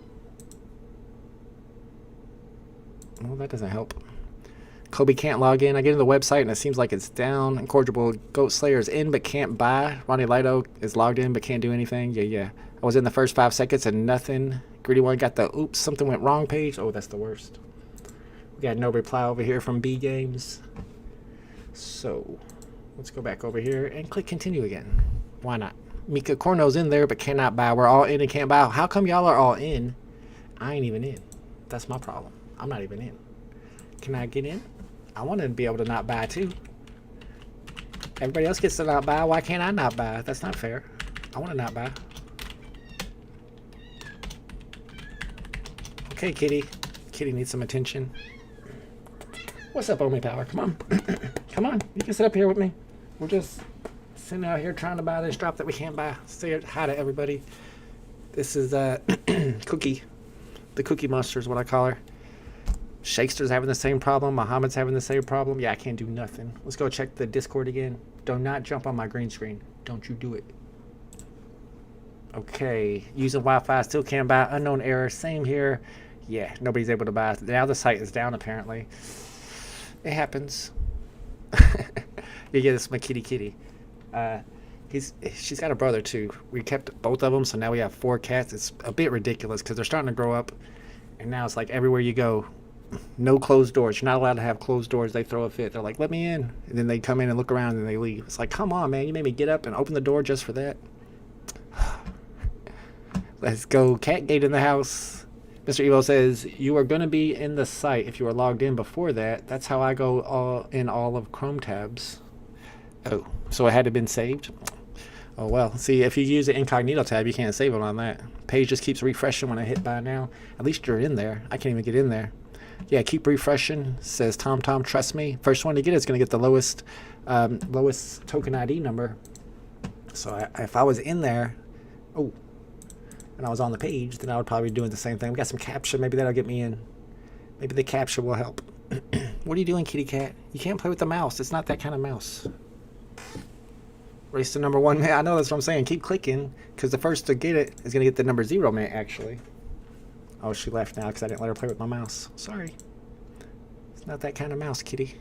Well, that doesn't help. Kobe can't log in. I get to the website and it seems like it's down. Incorrigible Goat Slayer is in but can't buy. Ronnie Lido is logged in but can't do anything. Yeah. I was in the first 5 seconds and nothing. Greedy One got the oops, something went wrong page. Oh, that's the worst. We got no reply over here from B Games. So, let's go back over here and click continue again. Why not? Mika Corno's in there, but cannot buy. We're all in and can't buy. How come y'all are all in? I ain't even in. That's my problem. I'm not even in. Can I get in? I want to be able to not buy too. Everybody else gets to not buy. Why can't I not buy? That's not fair. I want to not buy. Okay, Kitty. Kitty needs some attention. What's up, Omi Power? Come on. Come on. You can sit up here with me. We're just sitting out here trying to buy this drop that we can't buy. Say hi to everybody. This is Cookie. The Cookie Monster is what I call her. Shakester's having the same problem. Muhammad's having the same problem. Yeah, I can't do nothing. Let's go check the Discord again. Do not jump on my green screen. Don't you do it. Okay. Using Wi-Fi, still can't buy. Unknown error. Same here. Yeah, nobody's able to buy. Now the site is down, apparently. It happens. Yeah, this is my kitty. She's got a brother, too. We kept both of them, so now we have 4 cats. It's a bit ridiculous because they're starting to grow up. And now it's like everywhere you go, no closed doors. You're not allowed to have closed doors. They throw a fit. They're like, let me in. And then they come in and look around and they leave. It's like, come on, man. You made me get up and open the door just for that. Let's go. Cat gate in the house. Mr. Evo says, you are going to be in the site if you are logged in before that. That's how I go all of Chrome tabs. Oh, so it had to have been saved? Oh, well. See, if you use the incognito tab, you can't save it on that. Page just keeps refreshing when I hit buy now. At least you're in there. I can't even get in there. Yeah, keep refreshing, says Tom. Trust me. First one to get it is going to get the lowest token ID number. So if I was in there, and I was on the page, then I would probably be doing the same thing. We got some captcha. Maybe that'll get me in. Maybe the captcha will help. What are you doing, kitty cat? You can't play with the mouse. It's not that kind of mouse. Race to number 1, man. I know, that's what I'm saying. Keep clicking, because the first to get it is going to get the number 0, man, actually. Oh, she left now because I didn't let her play with my mouse. Sorry. It's not that kind of mouse, kitty.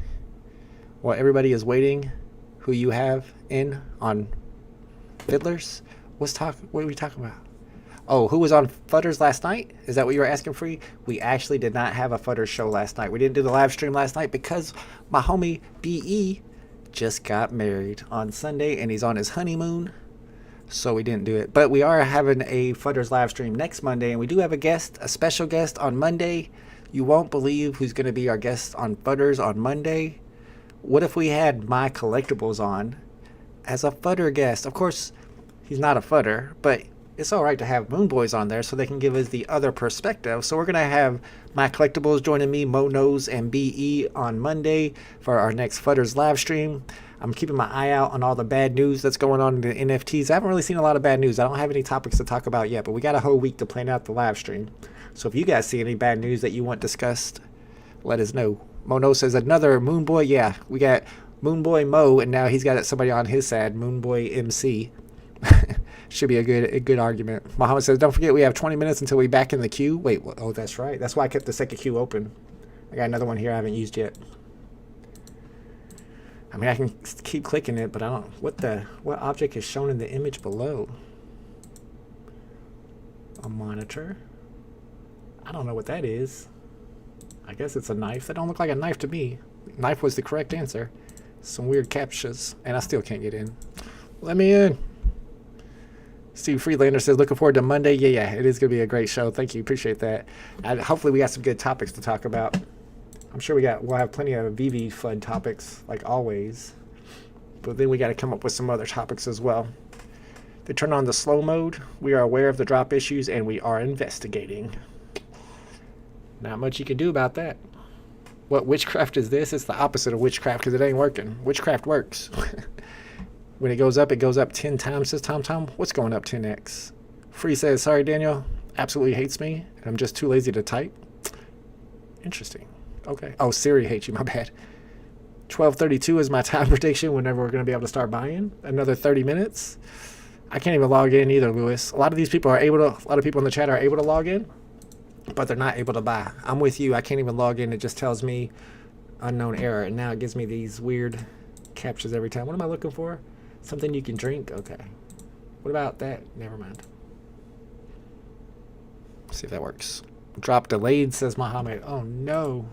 Well, everybody is waiting. Who you have in on Fiddlers? What are we talking about? Oh, who was on Fudders last night? Is that what you were asking, Free? We actually did not have a Fudders show last night. We didn't do the live stream last night because my homie BE just got married on Sunday and he's on his honeymoon. So we didn't do it. But we are having a Fudders live stream next Monday, and we do have a special guest on Monday. You won't believe who's going to be our guest on Fudders on Monday. What if we had My Collectibles on as a Fudder guest? Of course, he's not a Fudder, but it's all right to have Moon Boys on there so they can give us the other perspective. So we're going to have My Collectibles joining me, Mo Nose, and BE on Monday for our next Fudders live stream. I'm keeping my eye out on all the bad news that's going on in the NFTs. I haven't really seen a lot of bad news. I don't have any topics to talk about yet, but we got a whole week to plan out the live stream. So if you guys see any bad news that you want discussed, let us know. Mono says another Moon Boy. Yeah, we got Moon Boy Mo, and now he's got somebody on his side, Moon Boy MC. Should be a good argument. Muhammad says, don't forget we have 20 minutes until we back in the queue. Wait, what? Oh, that's right. That's why I kept the second queue open. I got another one here I haven't used yet. I mean, I can keep clicking it, but I don't. What object is shown in the image below? A monitor. I don't know what that is. I guess it's a knife. That don't look like a knife to me. Knife was the correct answer. Some weird captchas, and I still can't get in. Let me in. Steve Freelander says, looking forward to Monday. Yeah, it is going to be a great show. Thank you. Appreciate that. Hopefully we got some good topics to talk about. I'm sure we'll have plenty of VV FUD topics, like always. But then we got to come up with some other topics as well. They turn on the slow mode. We are aware of the drop issues, and we are investigating. Not much you can do about that. What witchcraft is this? It's the opposite of witchcraft because it ain't working. Witchcraft works. When it goes up 10 times, says Tom. What's going up 10x? Free says, sorry, Daniel. Absolutely hates me. And I'm just too lazy to type. Interesting. Okay. Oh, Siri hates you. My bad. 12:32 is my time prediction whenever we're going to be able to start buying. Another 30 minutes. I can't even log in either, Lewis. A lot of people in the chat are able to log in, but they're not able to buy. I'm with you. I can't even log in. It just tells me unknown error. And now it gives me these weird captures every time. What am I looking for? Something you can drink? Okay. What about that? Never mind. See if that works. Drop delayed, says Muhammad. Oh, no.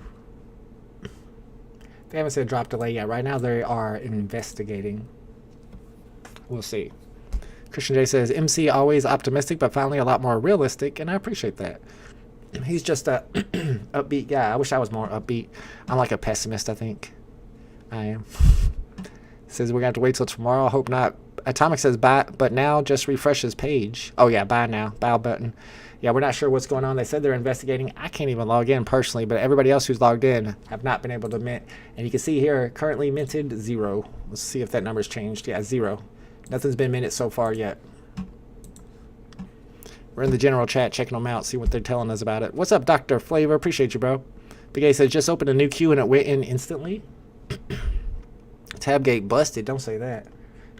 They haven't said drop delay yet. Right now they are investigating. We'll see. Christian J says, MC always optimistic, but finally a lot more realistic, and I appreciate that. He's just a upbeat guy. I wish I was more upbeat. I'm like a pessimist, I think. I am. Says we're going to have to wait till tomorrow. I hope not. Atomic says buy, but now just refresh his page. Oh, yeah, buy now. Buy button. Yeah, we're not sure what's going on. They said they're investigating. I can't even log in personally, but everybody else who's logged in have not been able to mint. And you can see here, currently minted 0. Let's see if that number's changed. Yeah, 0. Nothing's been minted so far yet. We're in the general chat checking them out, see what they're telling us about it. What's up, Dr. Flavor? Appreciate you, bro. Big A says, just opened a new queue and it went in instantly. Tabgate busted. Don't say that.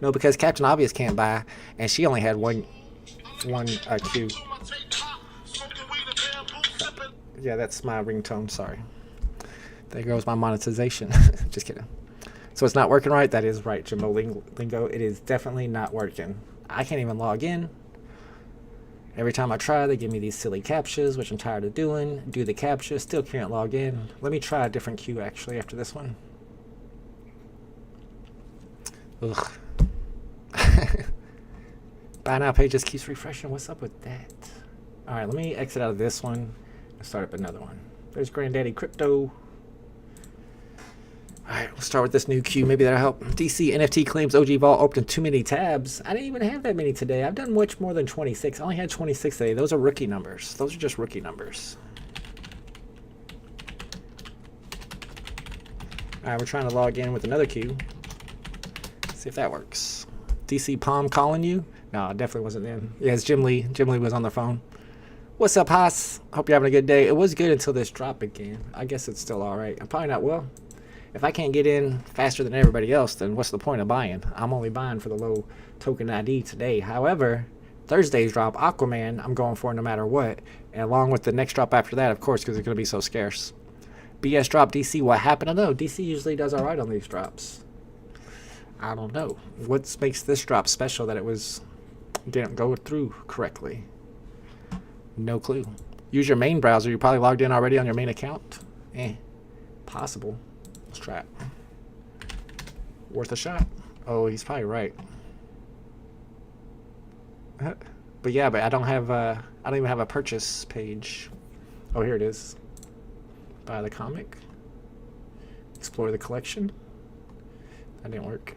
No, because Captain Obvious can't buy, and she only had one queue. Yeah, that's my ringtone. Sorry. There goes my monetization. Just kidding. So it's not working right? That is right, Jimbo Lingo. It is definitely not working. I can't even log in. Every time I try, they give me these silly captchas, which I'm tired of doing. Do the captcha, still can't log in. Let me try a different queue, actually, after this one. Ugh. Buy now page just keeps refreshing. What's up with that? All right, let me exit out of this one and start up another one. There's Granddaddy Crypto. All right, we'll start with this new queue. Maybe that'll help. DC NFT claims OG Vault opened too many tabs. I didn't even have that many today. I've done much more than 26. I only had 26 today. Those are rookie numbers. Those are just rookie numbers. All right, we're trying to log in with another queue. See if that works. DC Palm calling you? No, it definitely wasn't them. Yeah, it's Jim Lee. Jim Lee was on the phone. What's up, Haas? Hope you're having a good day. It was good until this drop again. I guess it's still all right. I'm probably not well. If I can't get in faster than everybody else, then what's the point of buying? I'm only buying for the low token ID today. However, Thursday's drop, Aquaman, I'm going for no matter what. And along with the next drop after that, of course, because it's going to be so scarce. BS drop DC, what happened? I don't know. DC usually does all right on these drops. I don't know. What makes this drop special that it didn't go through correctly? No clue. Use your main browser. You're probably logged in already on your main account. Possible. Let's try it. Worth a shot. Oh, he's probably right. But yeah, but I don't even have a purchase page. Oh, here it is. Buy the comic. Explore the collection. That didn't work.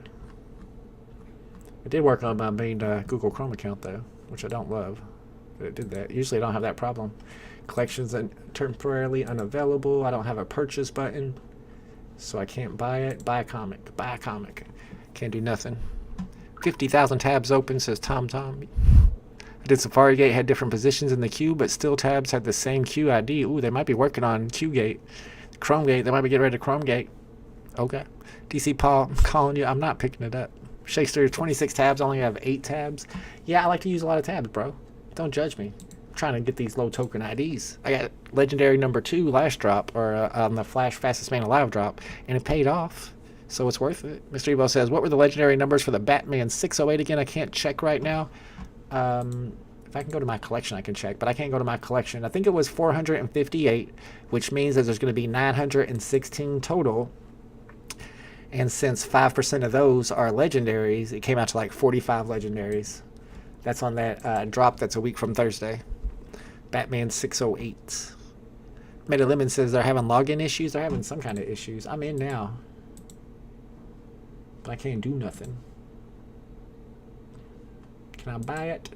It did work on my main Google Chrome account though, which I don't love. But it did that. Usually I don't have that problem. Collections are temporarily unavailable. I don't have a purchase button, so I can't buy it. Buy a comic. Buy a comic. Can't do nothing. 50,000 tabs open, says Tom. I did Safari Gate, had different positions in the queue, but still tabs had the same queue ID. Ooh, they might be working on Q Gate. Chrome Gate, they might be getting ready to Chrome Gate. Okay. DC Paul, I'm calling you. I'm not picking it up. Shakespeare, 26 tabs, I only have 8 tabs. Yeah, I like to use a lot of tabs, bro. Don't judge me. I'm trying to get these low token IDs. I got legendary number 2 last drop, or on the Flash Fastest Man Alive drop, and it paid off. So it's worth it. Mr. Evo says, what were the legendary numbers for the Batman 608 again? I can't check right now. If I can go to my collection, I can check, but I can't go to my collection. I think it was 458, which means that there's going to be 916 total. And since 5% of those are legendaries, it came out to like 45 legendaries. That's on that drop that's a week from Thursday. Batman 608. Meta Lemon says they're having login issues. They're having some kind of issues. I'm in now. But I can't do nothing. Can I buy it?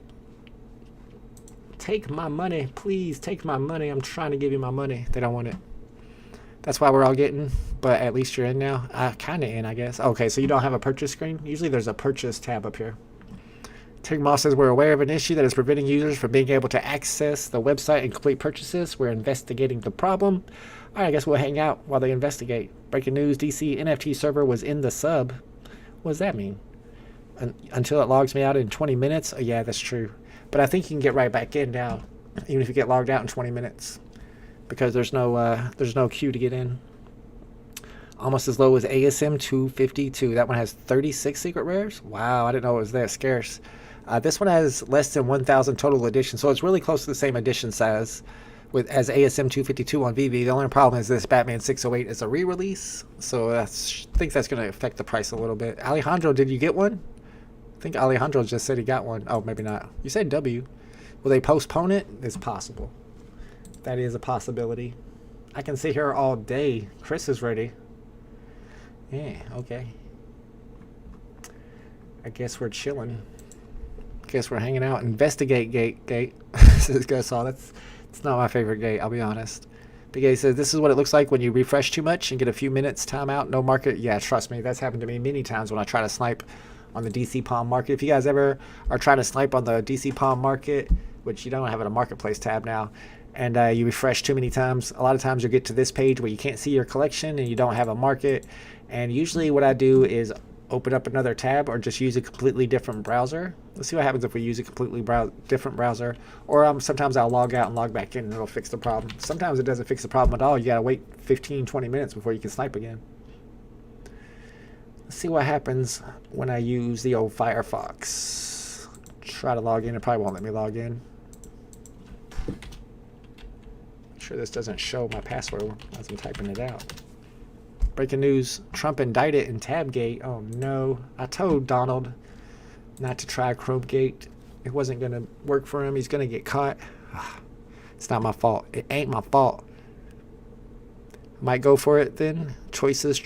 Take my money. Please take my money. I'm trying to give you my money. They don't want it. That's why we're all getting, but at least you're in now. Kind of in, I guess. Okay, so you don't have a purchase screen? Usually there's a purchase tab up here. Tig Moss says, we're aware of an issue that is preventing users from being able to access the website and complete purchases. We're investigating the problem. All right, I guess we'll hang out while they investigate. Breaking news, DC NFT server was in the sub. What does that mean? Until it logs me out in 20 minutes? Oh, yeah, that's true. But I think you can get right back in now, even if you get logged out in 20 minutes. Because there's no queue to get in. Almost as low as ASM 252. That one has 36 secret rares. Wow, I didn't know it was that scarce. This one has less than 1,000 total editions, so it's really close to the same edition size as ASM 252 on VV. The only problem is this Batman 608 is a re-release, so I think that's going to affect the price a little bit. Alejandro, did you get one? think Alejandro just said he got one. Oh, maybe not. You said W. Will they postpone it? It's possible. That is a possibility. I can sit here all day. Chris is ready. Yeah, okay. I guess we're chilling. Guess we're hanging out. Investigate gate. Says Gossaw. That's not my favorite gate, I'll be honest. Big A says, this is what it looks like when you refresh too much and get a few minutes timeout, no market. Yeah, trust me, that's happened to me many times when I try to snipe on the DC Palm market. If you guys ever are trying to snipe on the DC Palm market, which you don't have in a marketplace tab now, and you refresh too many times, a lot of times you'll get to this page where you can't see your collection and you don't have a market. And usually what I do is open up another tab or just use a completely different browser. Let's see what happens if we use a completely different browser. Or sometimes I'll log out and log back in and it'll fix the problem. Sometimes it doesn't fix the problem at all. You gotta wait 15-20 minutes before you can snipe again. Let's see what happens when I use the old Firefox. Try to log in. It probably won't let me log in. Make sure this doesn't show my password as I'm typing it out. Breaking news, Trump indicted in Tabgate. Oh no, I told Donald not to try Chromegate. It wasn't going to work for him. He's going to get caught. It's not my fault. It ain't my fault. Might go for it then. Choices.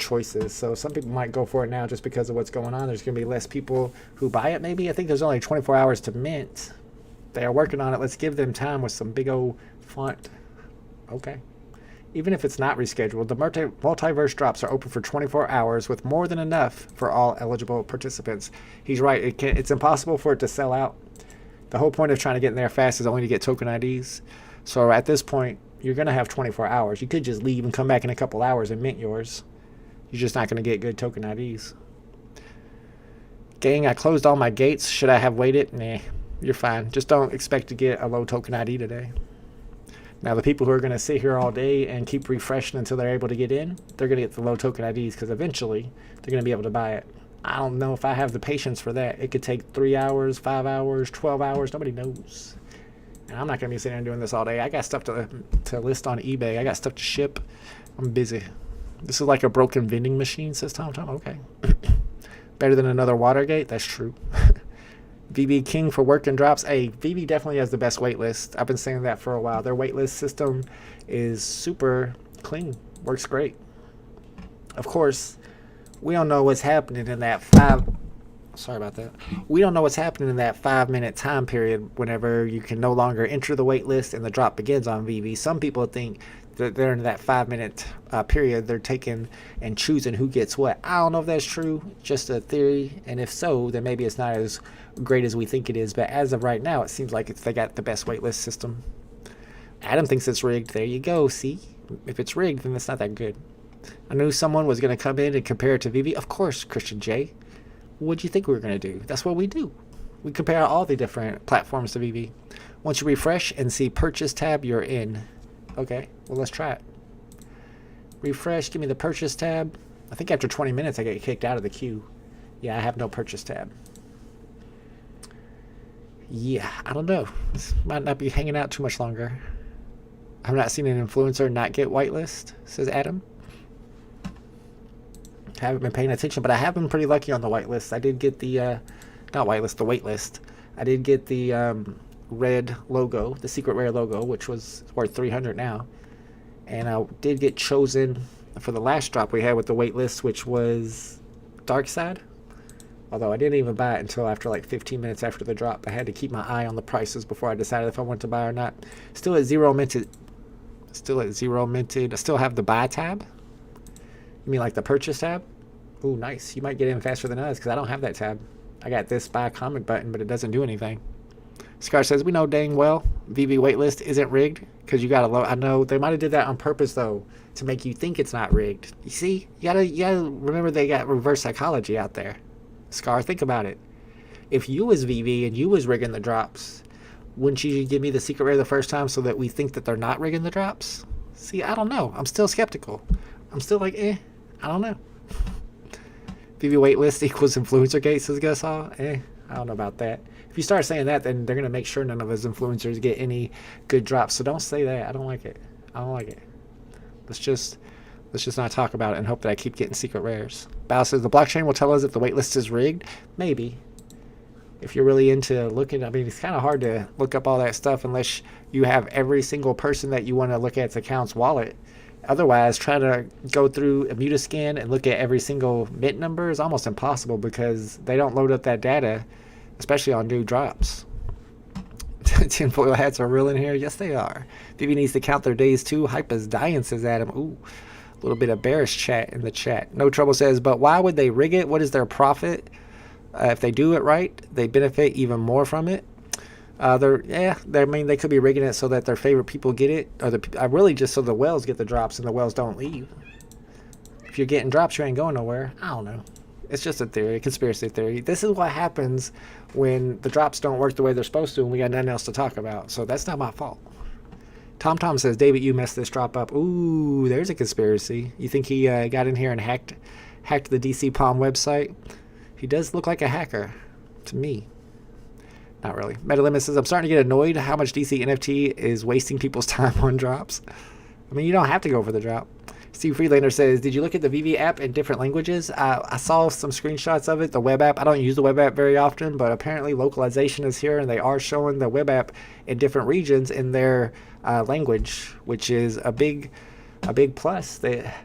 So some people might go for it now just because of what's going on. There's going to be less people who buy it maybe. I think there's only 24 hours to mint. They are working on it. Let's give them time with some big old font. Okay. Even if it's not rescheduled, the multiverse drops are open for 24 hours with more than enough for all eligible participants. He's right. It's impossible for it to sell out. The whole point of trying to get in there fast is only to get token IDs. So at this point, you're going to have 24 hours. You could just leave and come back in a couple hours and mint yours. You're just not going to get good token IDs. Gang, I closed all my gates. Should I have waited? Nah, you're fine. Just don't expect to get a low token ID today. Now, the people who are going to sit here all day and keep refreshing until they're able to get in, they're going to get the low token IDs because eventually they're going to be able to buy it. I don't know if I have the patience for that. It could take 3 hours, 5 hours, 12 hours. Nobody knows. And I'm not going to be sitting there doing this all day. I got stuff to list on eBay. I got stuff to ship. I'm busy. This is like a broken vending machine, says Tom. Okay. Better than another Watergate? That's true. VB King for work and drops. Hey, VB definitely has the best waitlist. I've been saying that for a while. Their waitlist system is super clean. Works great. Of course, we don't know what's happening in that We don't know what's happening in that 5-minute time period whenever you can no longer enter the waitlist and the drop begins on VB. Some people think that they're in that 5-minute period. They're taking and choosing who gets what. I don't know if that's true. Just a theory. And if so, then maybe it's not as great as we think it is. But as of right now, it seems like they got the best waitlist system. Adam thinks it's rigged. There you go. See? If it's rigged, then it's not that good. I knew someone was going to come in and compare it to VB. Of course, Christian J. What do you think we were going to do? That's what we do. We compare all the different platforms to VB. Once you refresh and see purchase tab, you're in. Okay, well, let's try it. Refresh, give me the purchase tab. I think after 20 minutes, I get kicked out of the queue. Yeah, I have no purchase tab. Yeah, I don't know. This might not be hanging out too much longer. I've not seen an influencer not get whitelist, says Adam. I haven't been paying attention, but I have been pretty lucky on the whitelist. I did get the, not whitelist, the waitlist. I did get the red logo, the secret rare logo, which was worth 300 now. And I did get chosen for the last drop we had with the waitlist, which was Dark Side. Although I didn't even buy it until after like 15 minutes after the drop. I had to keep my eye on the prices before I decided if I wanted to buy or not. Still at zero minted. I still have the buy tab. You mean like the purchase tab? Ooh, nice. You might get in faster than us because I don't have that tab. I got this buy comment button, but it doesn't do anything. Scar says, we know dang well VB waitlist isn't rigged because you got to load. I know they might have did that on purpose, though, to make you think it's not rigged. You see? You gotta remember they got reverse psychology out there. Scar, think about it. If you was VB and you was rigging the drops, wouldn't you give me the secret rare the first time so that we think that they're not rigging the drops? See, I don't know. I'm still skeptical. I'm still like, I don't know. VB waitlist equals influencer gate, says Gussaw. I don't know about that. If you start saying that, then they're going to make sure none of his influencers get any good drops. So don't say that. I don't like it. Let's just not talk about it and hope that I keep getting secret rares. Bao says the blockchain will tell us if the waitlist is rigged. Maybe. if you're really into looking, I mean, it's kind of hard to look up all that stuff unless you have every single person that you want to look at's account's wallet. Otherwise, trying to go through Immutascan and look at every single mint number is almost impossible because they don't load up that data, especially on new drops. Tinfoil hats are real in here? Yes, they are. Vivi needs to count their days too. Hype is dying, says Adam. Ooh, a little bit of bearish chat in the chat. No Trouble says, but why would they rig it? What is their profit? If they do it right, they benefit even more from it. I mean, they could be rigging it so that their favorite people get it, or really just so the whales get the drops and the whales don't leave. If you're getting drops, you ain't going nowhere. I don't know. It's just a theory, a conspiracy theory. This is what happens when the drops don't work the way they're supposed to and we got nothing else to talk about. So that's not my fault. Tom says, David, you messed this drop up. Ooh, there's a conspiracy. You think he got in here and hacked the DC Palm website? He does look like a hacker to me. Not really. MetaLimit says, I'm starting to get annoyed how much DC NFT is wasting people's time on drops. I mean, you don't have to go for the drop. Steve Freelander says, did you look at the VV app in different languages? I saw some screenshots of it, the web app. I don't use the web app very often, but apparently localization is here, and they are showing the web app in different regions in their language, which is a big plus. That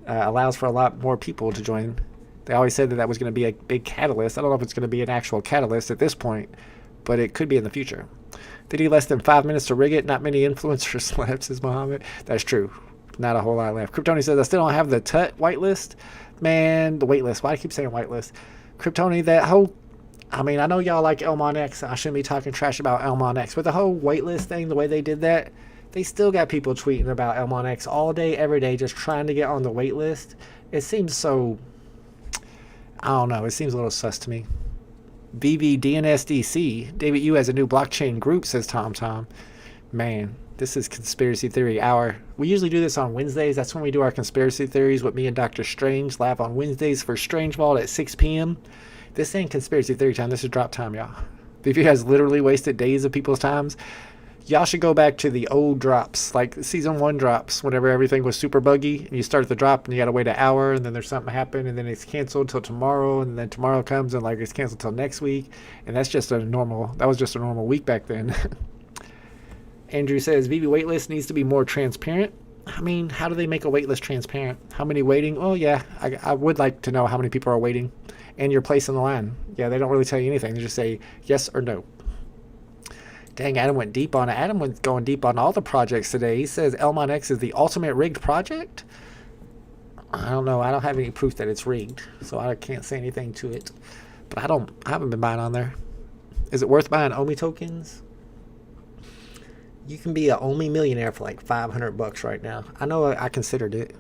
allows for a lot more people to join. They always said that was going to be a big catalyst. I don't know if it's going to be an actual catalyst at this point, but it could be in the future. Did he less than 5 minutes to rig it? Not many influencers left, says Mohammed. That's true. Not a whole lot left. Kryptoni says, I still don't have the TUT whitelist. Man, the waitlist. Why do I keep saying whitelist? Kryptoni, that whole... I mean, I know y'all like Elmon X. I shouldn't be talking trash about Elmon X. But the whole waitlist thing, the way they did that, they still got people tweeting about Elmon X all day, every day, just trying to get on the waitlist. It seems so... I don't know. It seems a little sus to me. VVDNSDC. David Yu has a new blockchain group, says Tom. Man, this is Conspiracy Theory Hour. We usually do this on Wednesdays. That's when we do our conspiracy theories with me and Dr. Strange live on Wednesdays for Strange Vault at 6 p.m. This ain't Conspiracy Theory time. This is drop time, y'all. VV has literally wasted days of people's times. Y'all should go back to the old drops, like season 1 drops, whenever everything was super buggy, and you start the drop and you gotta wait an hour, and then there's something happen, and then it's canceled till tomorrow, and then tomorrow comes and like it's canceled till next week, and that was just a normal week back then. Andrew says, VV waitlist needs to be more transparent. I mean, how do they make a waitlist transparent? How many waiting? Oh yeah, I would like to know how many people are waiting, and your place in the line. Yeah, they don't really tell you anything. They just say yes or no. Dang, Adam went deep on it. Adam was going deep on all the projects today. He says Elmon X is the ultimate rigged project. I don't know. I don't have any proof that it's rigged, so I can't say anything to it. But I haven't been buying on there. Is it worth buying OMI tokens? You can be an OMI millionaire for like $500 right now. I know I considered it.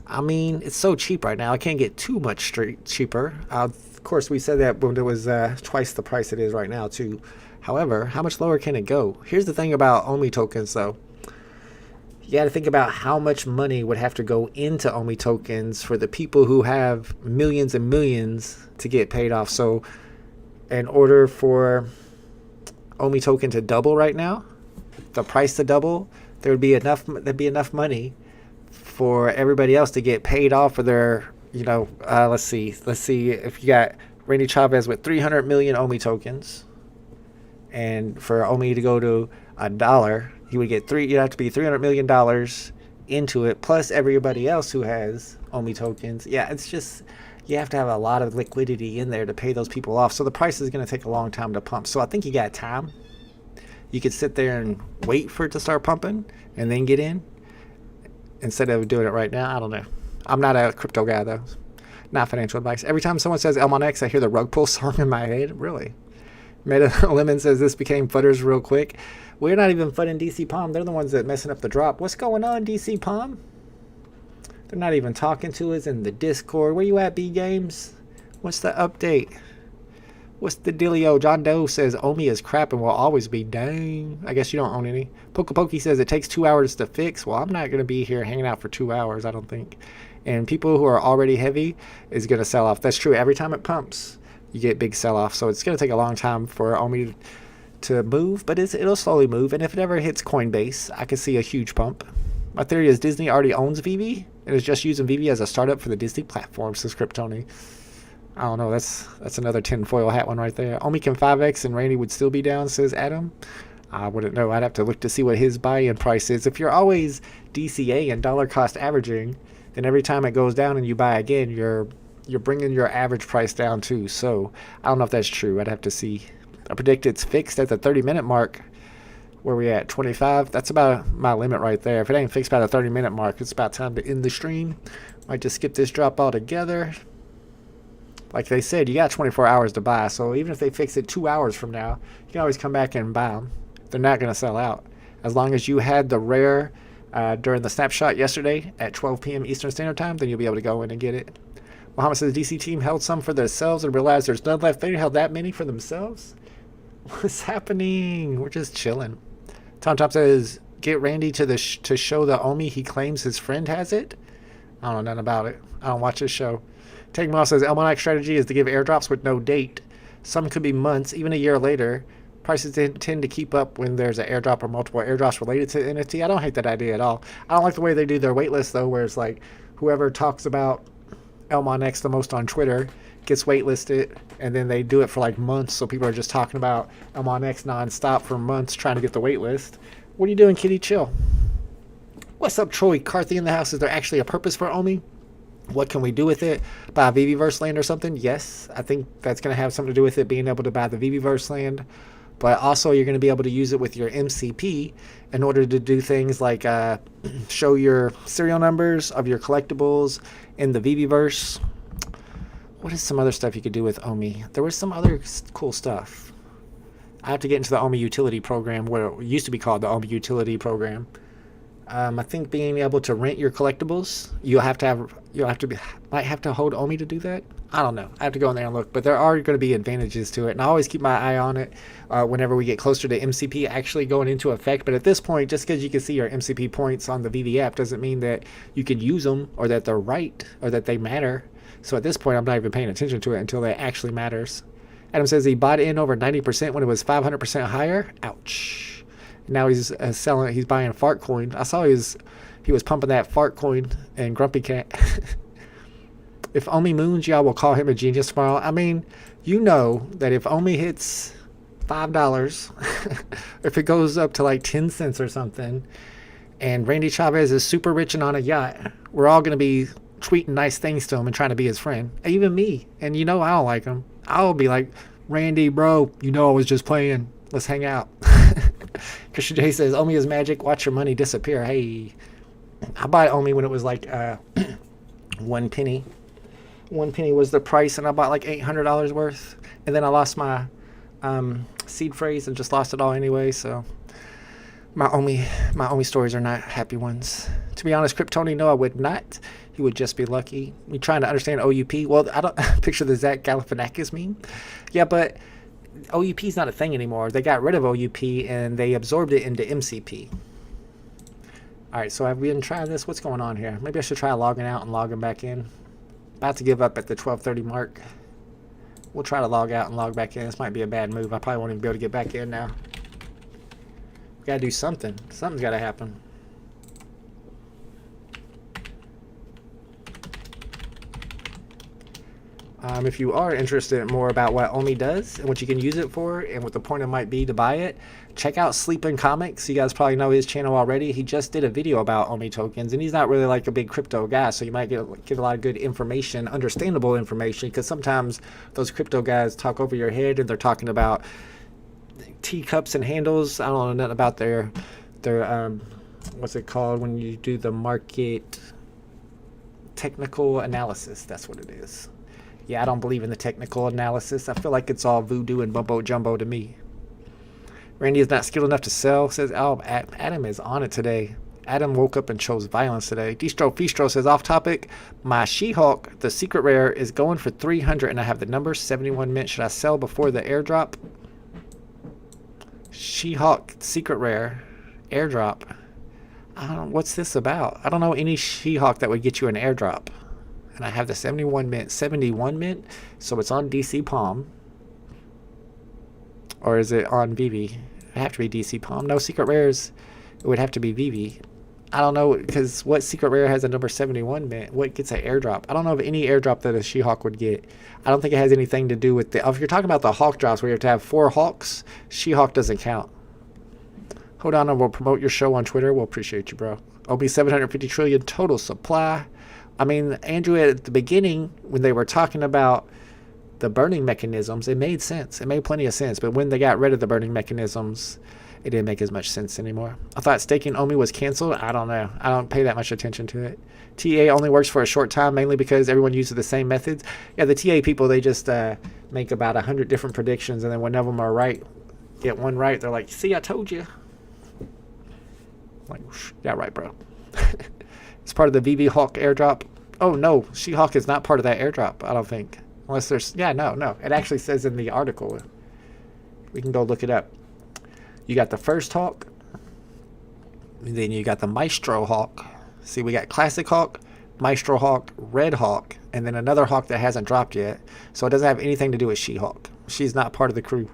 I mean, it's so cheap right now. I can't get too much cheaper. Of course, we said that when it was twice the price it is right now, too. However, how much lower can it go? Here's the thing about OMI tokens, though. You got to think about how much money would have to go into OMI tokens for the people who have millions and millions to get paid off. So, in order for OMI token to double right now, the price to double, there'd be enough money for everybody else to get paid off for their, let's see if you got Randy Chavez with 300 million OMI tokens. And for OMI to go to $1, he would get you'd have to be $300 million into it, plus everybody else who has OMI tokens. Yeah, it's just, you have to have a lot of liquidity in there to pay those people off. So the price is going to take a long time to pump. So I think you got time. You could sit there and wait for it to start pumping and then get in instead of doing it right now. I don't know. I'm not a crypto guy, though. Not financial advice. Every time someone says Elmon X, I hear the rug pull song in my head. Really? Meta Lemon says this became futters real quick. We're not even futting DC Palm. They're the ones that messing up the drop. What's going on, DC Palm? They're not even talking to us in the Discord. Where you at, B Games? What's the update? What's the dealio? John Doe says OMI is crap and will always be. Dang. I guess you don't own any. Pokey says it takes 2 hours to fix. Well, I'm not going to be here hanging out for 2 hours, I don't think. And people who are already heavy is going to sell off. That's true. Every time it pumps, you get big sell-off. So it's going to take a long time for OMI to move, but it'll slowly move. And if it ever hits Coinbase, I could see a huge pump. My theory is Disney already owns VV and is just using VV as a startup for the Disney platform, says Kryptoni. I don't know. That's another tinfoil hat one right there. Omi can 5x and Randy would still be down, says Adam. I wouldn't know. I'd have to look to see what his buy-in price is. If you're always DCA and dollar cost averaging, then every time it goes down and you buy again, you're bringing your average price down too. So I don't know if that's true. I'd have to see. I predict it's fixed at the 30-minute mark. Where we at? 25? That's about my limit right there. If it ain't fixed by the 30-minute mark, it's about time to end the stream. Might just skip this drop altogether. Like they said, you got 24 hours to buy. So even if they fix it 2 hours from now, you can always come back and buy them. They're not going to sell out. As long as you had the rare during the snapshot yesterday at 12 p.m. Eastern Standard Time, then you'll be able to go in and get it. Muhammad says the DC team held some for themselves and realized there's none left. They held that many for themselves? What's happening? We're just chilling. Tom says, get Randy to show the Omi he claims his friend has it. I don't know nothing about it. I don't watch this show. Take Moss says, Elmonite strategy is to give airdrops with no date. Some could be months, even a year later. Prices tend to keep up when there's an airdrop or multiple airdrops related to NFT. I don't hate that idea at all. I don't like the way they do their waitlist, though, where it's like whoever talks about Elmonx the most on Twitter gets waitlisted, and then they do it for like months, so people are just talking about Elmonx nonstop for months trying to get the waitlist. What are you doing, kitty? Chill. What's up, Troy Carthy in the house? Is there actually a purpose for Omi? What can we do with it? Buy a VVverse land or something? Yes, I think that's going to have something to do with it being able to buy the VVverse land. But also you're going to be able to use it with your MCP in order to do things like show your serial numbers of your collectibles in the VVverse. What is some other stuff you could do with Omi? There was some other cool stuff. I have to get into the Omi utility program, where it used to be called the Omi utility program. I think being able to rent your collectibles, might have to hold Omi to do that. I don't know. I have to go in there and look, but there are going to be advantages to it, and I always keep my eye on it whenever we get closer to MCP actually going into effect. But at this point, just because you can see your MCP points on the VV app doesn't mean that you can use them or that they're right or that they matter. So at this point, I'm not even paying attention to it until it actually matters. Adam says he bought in over 90% when it was 500% higher. Ouch. Now he's selling. He's buying fart coin. I saw he was pumping that fart coin and Grumpy Cat. If Omi moons, y'all will call him a genius tomorrow. I mean, you know that if Omi hits $5, if it goes up to like 10 cents or something, and Randy Chavez is super rich and on a yacht, we're all going to be tweeting nice things to him and trying to be his friend. Even me. And you know I don't like him. I'll be like, Randy, bro, you know I was just playing. Let's hang out. Christian J says, Omi is magic. Watch your money disappear. Hey, I bought Omi when it was like 1 penny. 1 penny was the price, and I bought like $800 worth. And then I lost my seed phrase and just lost it all anyway. So my Omi stories are not happy ones. To be honest, Kryptoni, no, I would not. He would just be lucky. Me trying to understand OUP. Well, I don't picture the Zach Galifianakis meme. Yeah, but OUP is not a thing anymore. They got rid of OUP and they absorbed it into MCP. All right, so have we been trying this? What's going on here? Maybe I should try logging out and logging back in. About to give up at the 12:30 mark. We'll try to log out and log back in. This might be a bad move. I probably won't even be able to get back in now. We gotta do something. Something's gotta happen. If you are interested in more about what Omi does and what you can use it for and what the point it might be to buy it, check out Sleeping Comics. You guys probably know his channel already. He just did a video about Omi tokens, and he's not really like a big crypto guy, so you might get a lot of good information, understandable information, because sometimes those crypto guys talk over your head and they're talking about teacups and handles. I don't know nothing about their what's it called when you do the market technical analysis. That's what it is. Yeah, I don't believe in the technical analysis. I feel like it's all voodoo and bumbo jumbo to me. Randy is not skilled enough to sell, says, oh, Adam is on it today. Adam woke up and chose violence today. Distro Fistro says, off topic, my She-Hulk, the secret rare, is going for 300 and I have the number 71 mint. Should I sell before the airdrop? She-Hulk, secret rare, airdrop. I don't know, what's this about? I don't know any She-Hulk that would get you an airdrop. And I have the 71 mint, so it's on DC Palm. Or is it on VV? It'd have to be DC Palm. No, secret rares, it would have to be VV. I don't know, because what secret rare has a number 71, man? What gets an airdrop? I don't know of any airdrop that a She-Hulk would get. I don't think it has anything to do with the... If you're talking about the Hulk drops where you have to have 4 Hulks, She-Hulk doesn't count. Hold on, and we'll promote your show on Twitter. We'll appreciate you, bro. OB 750 trillion total supply. I mean, Andrew, at the beginning, when they were talking about the burning mechanisms, it made sense. It made plenty of sense. But when they got rid of the burning mechanisms, it didn't make as much sense anymore. I thought staking OMI was canceled. I don't know. I don't pay that much attention to it. TA only works for a short time, mainly because everyone uses the same methods. Yeah, the TA people, they just make about 100 different predictions, and then when none of them are right, get one right, they're like, see, I told you. Like, yeah, right, bro. It's part of the VV Hulk airdrop. Oh, no. She-Hulk is not part of that airdrop, I don't think. Unless there's... Yeah, no. It actually says in the article. We can go look it up. You got the first Hulk. And then you got the Maestro Hulk. See, we got Classic Hulk, Maestro Hulk, Red Hulk, and then another Hulk that hasn't dropped yet. So it doesn't have anything to do with She-Hulk. She's not part of the crew.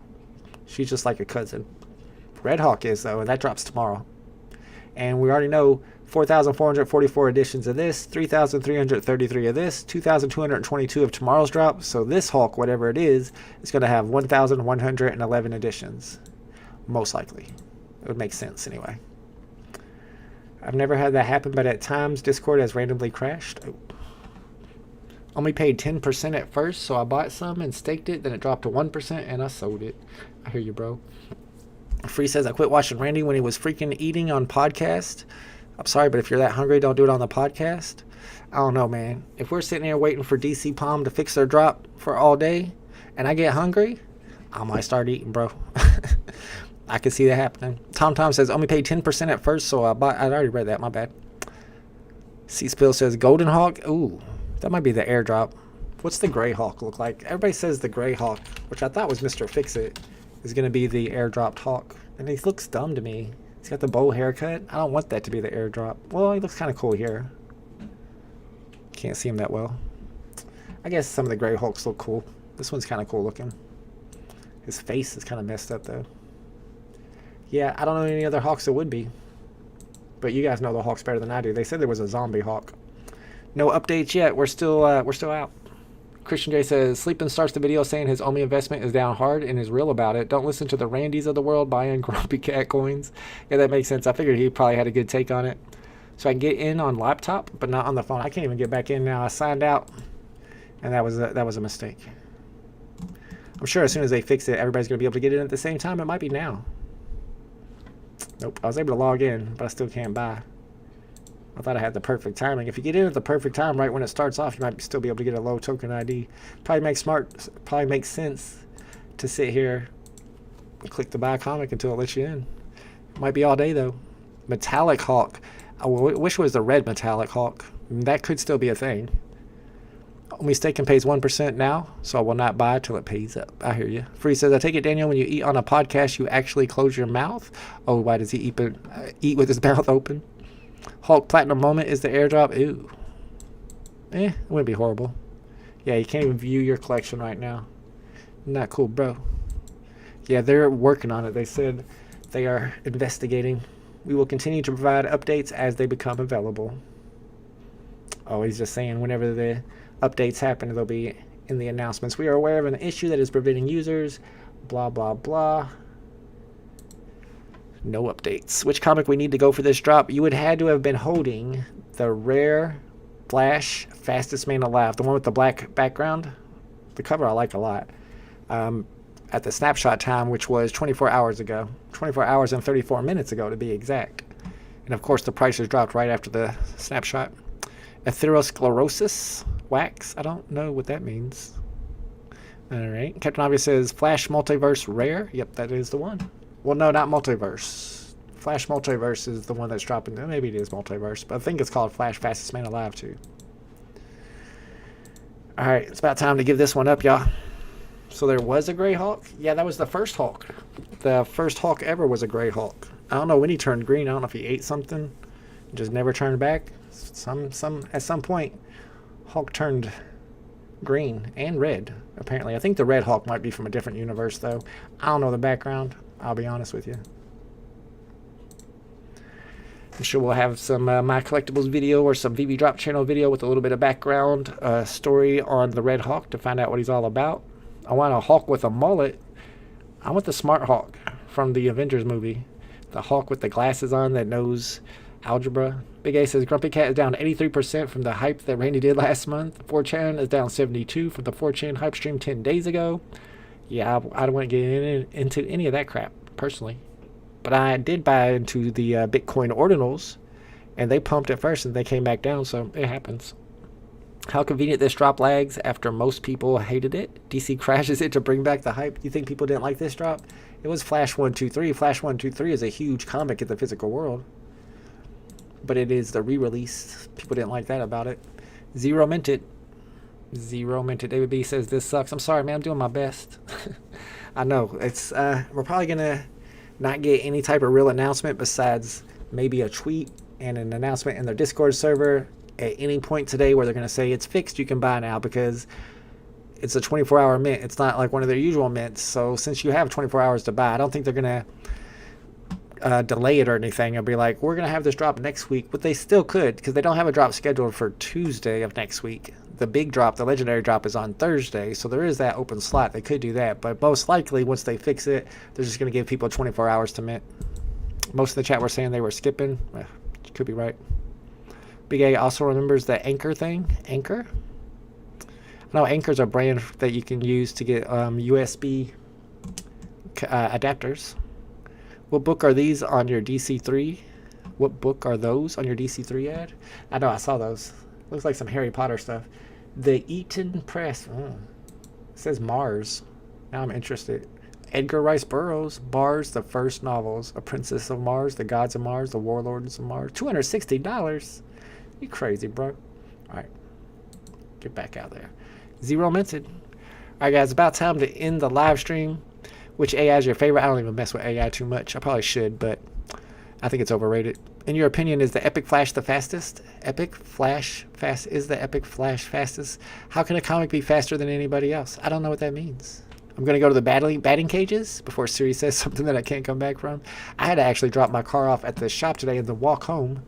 She's just like a cousin. Red Hulk is, though, and that drops tomorrow. And we already know 4,444 editions of this, 3,333 of this, 2,222 of tomorrow's drop. So this Hulk, whatever it is going to have 1,111 editions. Most likely. It would make sense anyway. I've never had that happen, but at times Discord has randomly crashed. Oh. Only paid 10% at first, so I bought some and staked it, then it dropped to 1% and I sold it. I hear you, bro. Free says, I quit watching Randy when he was freaking eating on podcast. I'm sorry, but if you're that hungry, don't do it on the podcast. I don't know, man. If we're sitting here waiting for DC Palm to fix their drop for all day and I get hungry, I might start eating, bro. I can see that happening. Tom says, only paid 10% at first, so I bought... I already read that, my bad. C-Spill says, Golden Hawk. Ooh, that might be the airdrop. What's the Gray Hawk look like? Everybody says the Gray Hawk, which I thought was Mr. Fix-It, is going to be the airdropped Hawk. And he looks dumb to me. He's got the bow haircut. I don't want that to be the airdrop. Well, he looks kind of cool here. Can't see him that well. I guess some of the Gray Hulks look cool. This one's kind of cool looking. His face is kind of messed up, though. Yeah, I don't know any other Hawks that would be. But you guys know the Hawks better than I do. They said there was a zombie Hawk. No updates yet. We're still out. Christian J says, Sleepin starts the video saying his OMI investment is down hard and is real about it. Don't listen to the Randys of the world buying Grumpy Cat coins. Yeah, that makes sense. I figured he probably had a good take on it. So I can get in on laptop, but not on the phone. I can't even get back in now. I signed out, and that was a mistake. I'm sure as soon as they fix it, everybody's going to be able to get in at the same time. It might be now. Nope, I was able to log in, but I still can't buy. I thought I had the perfect timing. If you get in at the perfect time right when it starts off, you might still be able to get a low token ID. Probably makes sense to sit here and click the buy comic until it lets you in. Might be all day though. Metallic Hawk. I wish it was the red Metallic Hawk. That could still be a thing. Only staking pays 1% now, so I will not buy till it pays up. I hear you. Free says, I take it, Daniel, when you eat on a podcast, you actually close your mouth? Oh, why does he eat with his mouth open? Hulk Platinum Moment is the airdrop. Ooh. It wouldn't be horrible. Yeah, you can't even view your collection right now. Not cool, bro. Yeah, they're working on it. They said they are investigating. We will continue to provide updates as they become available. Oh, he's just saying whenever the updates happen, they'll be in the announcements. We are aware of an issue that is preventing users. Blah, blah, blah. No updates. Which comic we need to go for this drop? You would had to have been holding the rare Flash Fastest Man Alive. The one with the black background. The cover I like a lot. At the snapshot time, which was 24 hours ago. 24 hours and 34 minutes ago, to be exact. And, of course, the prices dropped right after the snapshot. Atherosclerosis wax. I don't know what that means. All right. Captain Obvious says Flash Multiverse Rare. Yep, that is the one. Well, no, not Multiverse. Flash Multiverse is the one that's dropping. Maybe it is Multiverse, but I think it's called Flash Fastest Man Alive, too. All right, it's about time to give this one up, y'all. So there was a Gray Hulk? Yeah, that was the first Hulk. The first Hulk ever was a Gray Hulk. I don't know when he turned green. I don't know if he ate something and just never turned back. At some point, Hulk turned green and red, apparently. I think the Red Hulk might be from a different universe, though. I don't know the background. I'll be honest with you. I'm sure we'll have some My Collectibles video or some VB Drop channel video with a little bit of background story on the Red Hawk to find out what he's all about. I want a Hawk with a mullet. I want the Smart Hawk from the Avengers movie. The Hawk with the glasses on that knows algebra. Big A says Grumpy Cat is down 83% from the hype that Randy did last month. 4chan is down 72 from the 4chan hype stream 10 days ago. Yeah, I don't want to get into any of that crap, personally. But I did buy into the Bitcoin ordinals, and they pumped at first, and they came back down, so it happens. How convenient this drop lags after most people hated it. DC crashes it to bring back the hype. You think people didn't like this drop? It was Flash 123. Flash 123 is a huge comic in the physical world. But it is the re-release. People didn't like that about it. Zero minted. Zero minted. David B says this sucks. I'm sorry, man. I'm doing my best. I know. It's we're probably going to not get any type of real announcement besides maybe a tweet and an announcement in their Discord server at any point today where they're going to say it's fixed, you can buy now, because it's a 24-hour mint. It's not like one of their usual mints. So since you have 24 hours to buy, I don't think they're going to delay it or anything. It'll be like, we're going to have this drop next week, but they still could, because they don't have a drop scheduled for Tuesday of next week. The big drop, the legendary drop, is on Thursday, so there is that open slot. They could do that, but most likely once they fix it, they're just going to give people 24 hours to mint. Most of the chat were saying they were skipping. Could be right. Big A also remembers the Anchor thing. Anchor? No, Anchor's a brand that you can use to get USB adapters. What book are these on your DC3? What book are those on your DC3 ad? I know, I saw those. Looks like some Harry Potter stuff. The Eaton Press. It says Mars. Now I'm interested. Edgar Rice Burroughs. Bars, the first novels. A Princess of Mars, The Gods of Mars, The Warlords of Mars. $260. You crazy, bro. Alright. Get back out there. Zero minted. Alright, guys. About time to end the live stream. Which AI is your favorite? I don't even mess with AI too much. I probably should, but I think it's overrated. In your opinion, is the Epic Flash the fastest? Epic Flash fast is the Epic Flash fastest? How can a comic be faster than anybody else? I don't know what that means. I'm going to go to the batting cages before Siri says something that I can't come back from. I had to actually drop my car off at the shop today and then walk home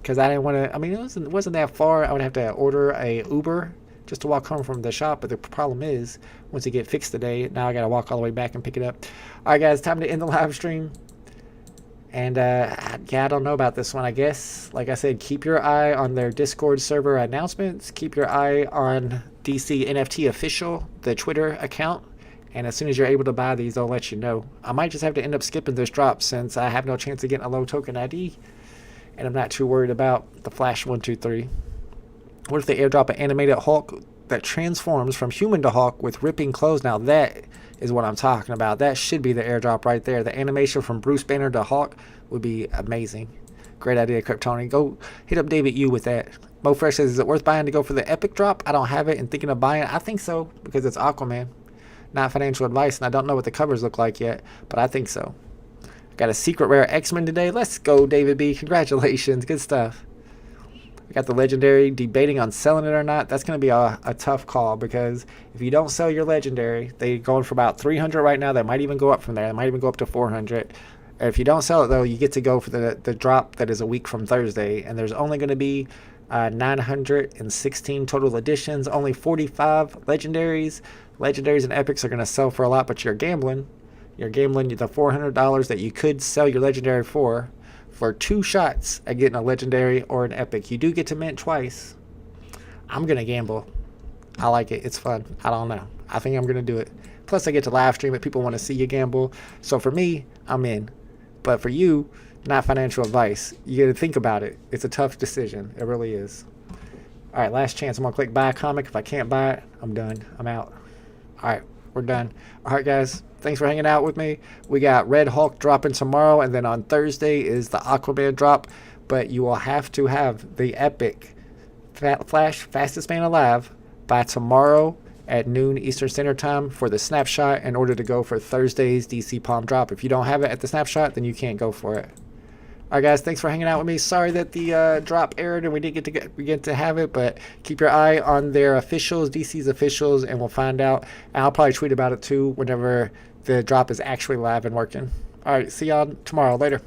because I didn't want to. I mean, it wasn't that far. I would have to order a Uber just to walk home from the shop. But the problem is, once it get fixed today, now I got to walk all the way back and pick it up. All right, guys, time to end the live stream. And yeah, I don't know about this one. I guess, like I said, keep your eye on their Discord server announcements. Keep your eye on DC NFT Official, the Twitter account. And as soon as you're able to buy these, they'll let you know. I might just have to end up skipping this drop since I have no chance of getting a low token ID. And I'm not too worried about the Flash 123. What if they airdrop an animated Hulk that transforms from human to Hulk with ripping clothes? Now that is what I'm talking about. That should be the airdrop right there. The animation from Bruce Banner to Hulk would be amazing. Great idea, Kryptonian. Go hit up David U with that. Mo Fresh says, is it worth buying to go for the epic drop? I don't have it and thinking of buying it. I think so because it's Aquaman. Not financial advice, and I don't know what the covers look like yet, but I think so. Got a secret rare X-Men today. Let's go, David B. Congratulations. Good stuff. We got the legendary debating on selling it or not. That's going to be a tough call because if you don't sell your legendary, they're going for about 300 right now. That might even go up from there. They might even go up to 400. If you don't sell it, though, you get to go for the drop that is a week from Thursday, and there's only going to be 916 total editions, only 45 legendaries. Legendaries and epics are going to sell for a lot, but you're gambling. You're gambling the $400 that you could sell your legendary for 2 shots at getting a legendary or an epic. You do get to mint twice. I'm going to gamble. I like it. It's fun. I don't know. I think I'm going to do it. Plus, I get to live stream it. People want to see you gamble. So for me, I'm in. But for you, not financial advice. You got to think about it. It's a tough decision. It really is. All right, last chance. I'm going to click buy a comic. If I can't buy it, I'm done. I'm out. All right, we're done. All right, guys. Thanks for hanging out with me. We got Red Hulk dropping tomorrow, and then on Thursday is the Aquaman drop. But you will have to have the epic Flash Fastest Man Alive by tomorrow at noon Eastern Standard Time for the snapshot in order to go for Thursday's DC Palm drop. If you don't have it at the snapshot, then you can't go for it. All right, guys, thanks for hanging out with me. Sorry that the drop aired and we didn't get to have it, but keep your eye on their officials, DC's officials, and we'll find out. And I'll probably tweet about it too whenever the drop is actually live and working. All right, see y'all tomorrow. Later.